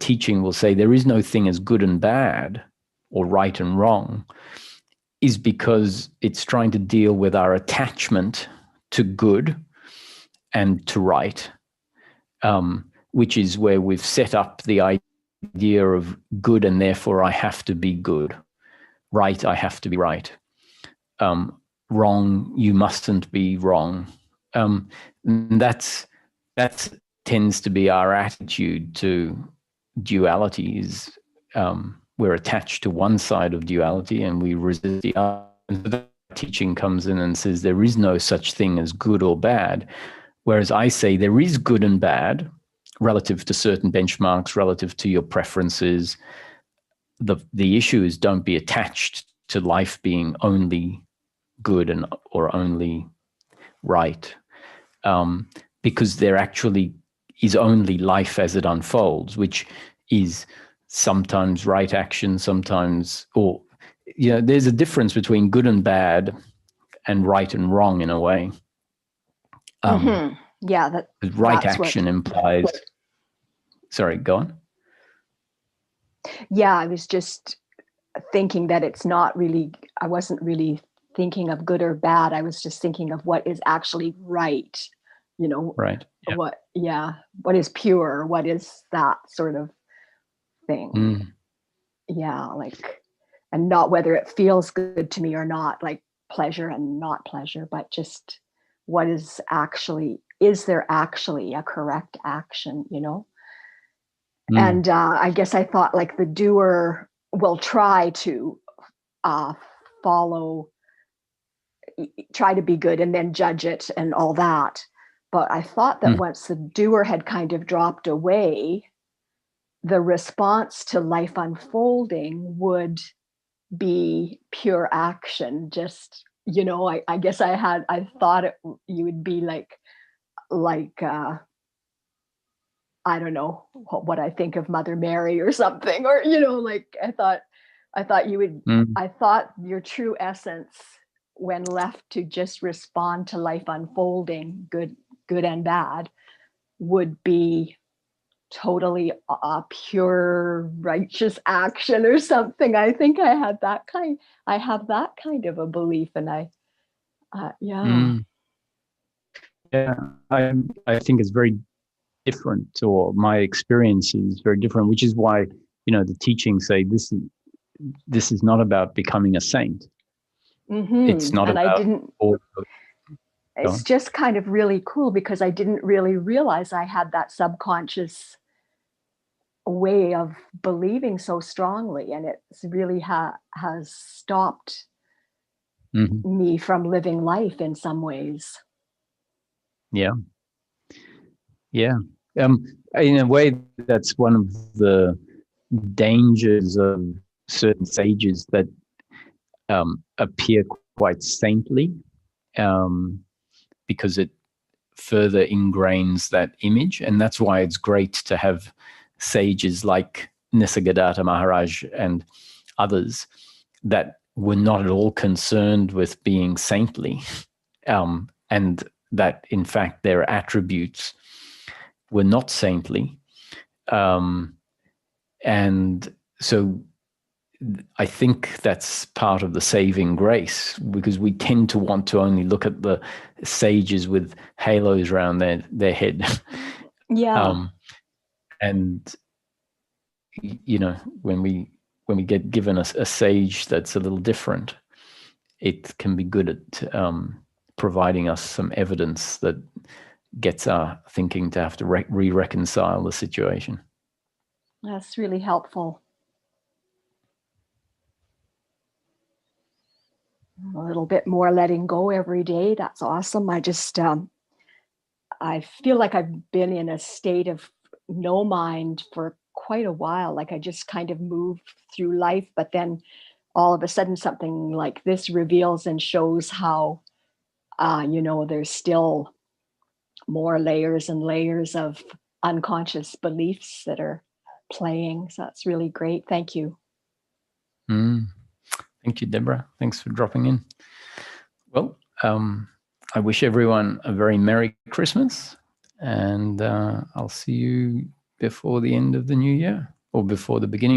teaching will say there is no thing as good and bad or right and wrong is because it's trying to deal with our attachment to good and to right, which is where we've set up the idea of good and therefore I have to be good. Right, I have to be right. Wrong, you mustn't be wrong. That tends to be our attitude to duality. Is we're attached to one side of duality and we resist the other. The teaching comes in and says there is no such thing as good or bad, whereas I say there is good and bad relative to certain benchmarks, relative to your preferences. The issue is don't be attached to life being only good or only right, because there actually is only life as it unfolds, which is sometimes right action, sometimes, or there's a difference between good and bad and right and wrong in a way. Yeah, that right action implies. Sorry, go on. Yeah, I was just thinking that it's not really, I wasn't really thinking of good or bad. I was just thinking of what is actually right, Right. Yeah. What is pure? What is that sort of thing? Yeah, like, and not whether it feels good to me or not, like pleasure and not pleasure, but just what is there actually a correct action, And I guess I thought like the doer will try to try to be good and then judge it and all that. But I thought that once the doer had kind of dropped away, the response to life unfolding would be pure action. Just, I guess I thought you would be like, I don't know what I think of Mother Mary or something, or, like I thought you would, I thought your true essence when left to just respond to life unfolding, good and bad, would be totally a pure righteous action or something. I think I have that kind of a belief, and yeah, I think it's very different, or my experience is very different, which is why the teachings say this is not about becoming a saint. It's not and about it's just kind of really cool because I didn't really realize I had that subconscious way of believing so strongly, and it's really has stopped me from living life in some ways. Yeah. In a way, that's one of the dangers of certain sages that appear quite saintly, because it further ingrains that image. And that's why it's great to have sages like Nisargadatta Maharaj and others that were not at all concerned with being saintly, and that in fact their attributes were not saintly. And so I think that's part of the saving grace, because we tend to want to only look at the sages with halos around their head. Yeah. And you know, when we get given a sage that's a little different, it can be good at providing us some evidence that gets our thinking to have to re-reconcile the situation. That's really helpful. A little bit more letting go every day. That's awesome. I just, I feel like I've been in a state of no mind for quite a while. Like I just kind of move through life, but then all of a sudden something like this reveals and shows how, there's still more layers and layers of unconscious beliefs that are playing. So that's really great. Thank you. Thank you, Deborah. Thanks for dropping in. Well, I wish everyone a very Merry Christmas, and I'll see you before the end of the new year, or before the beginning of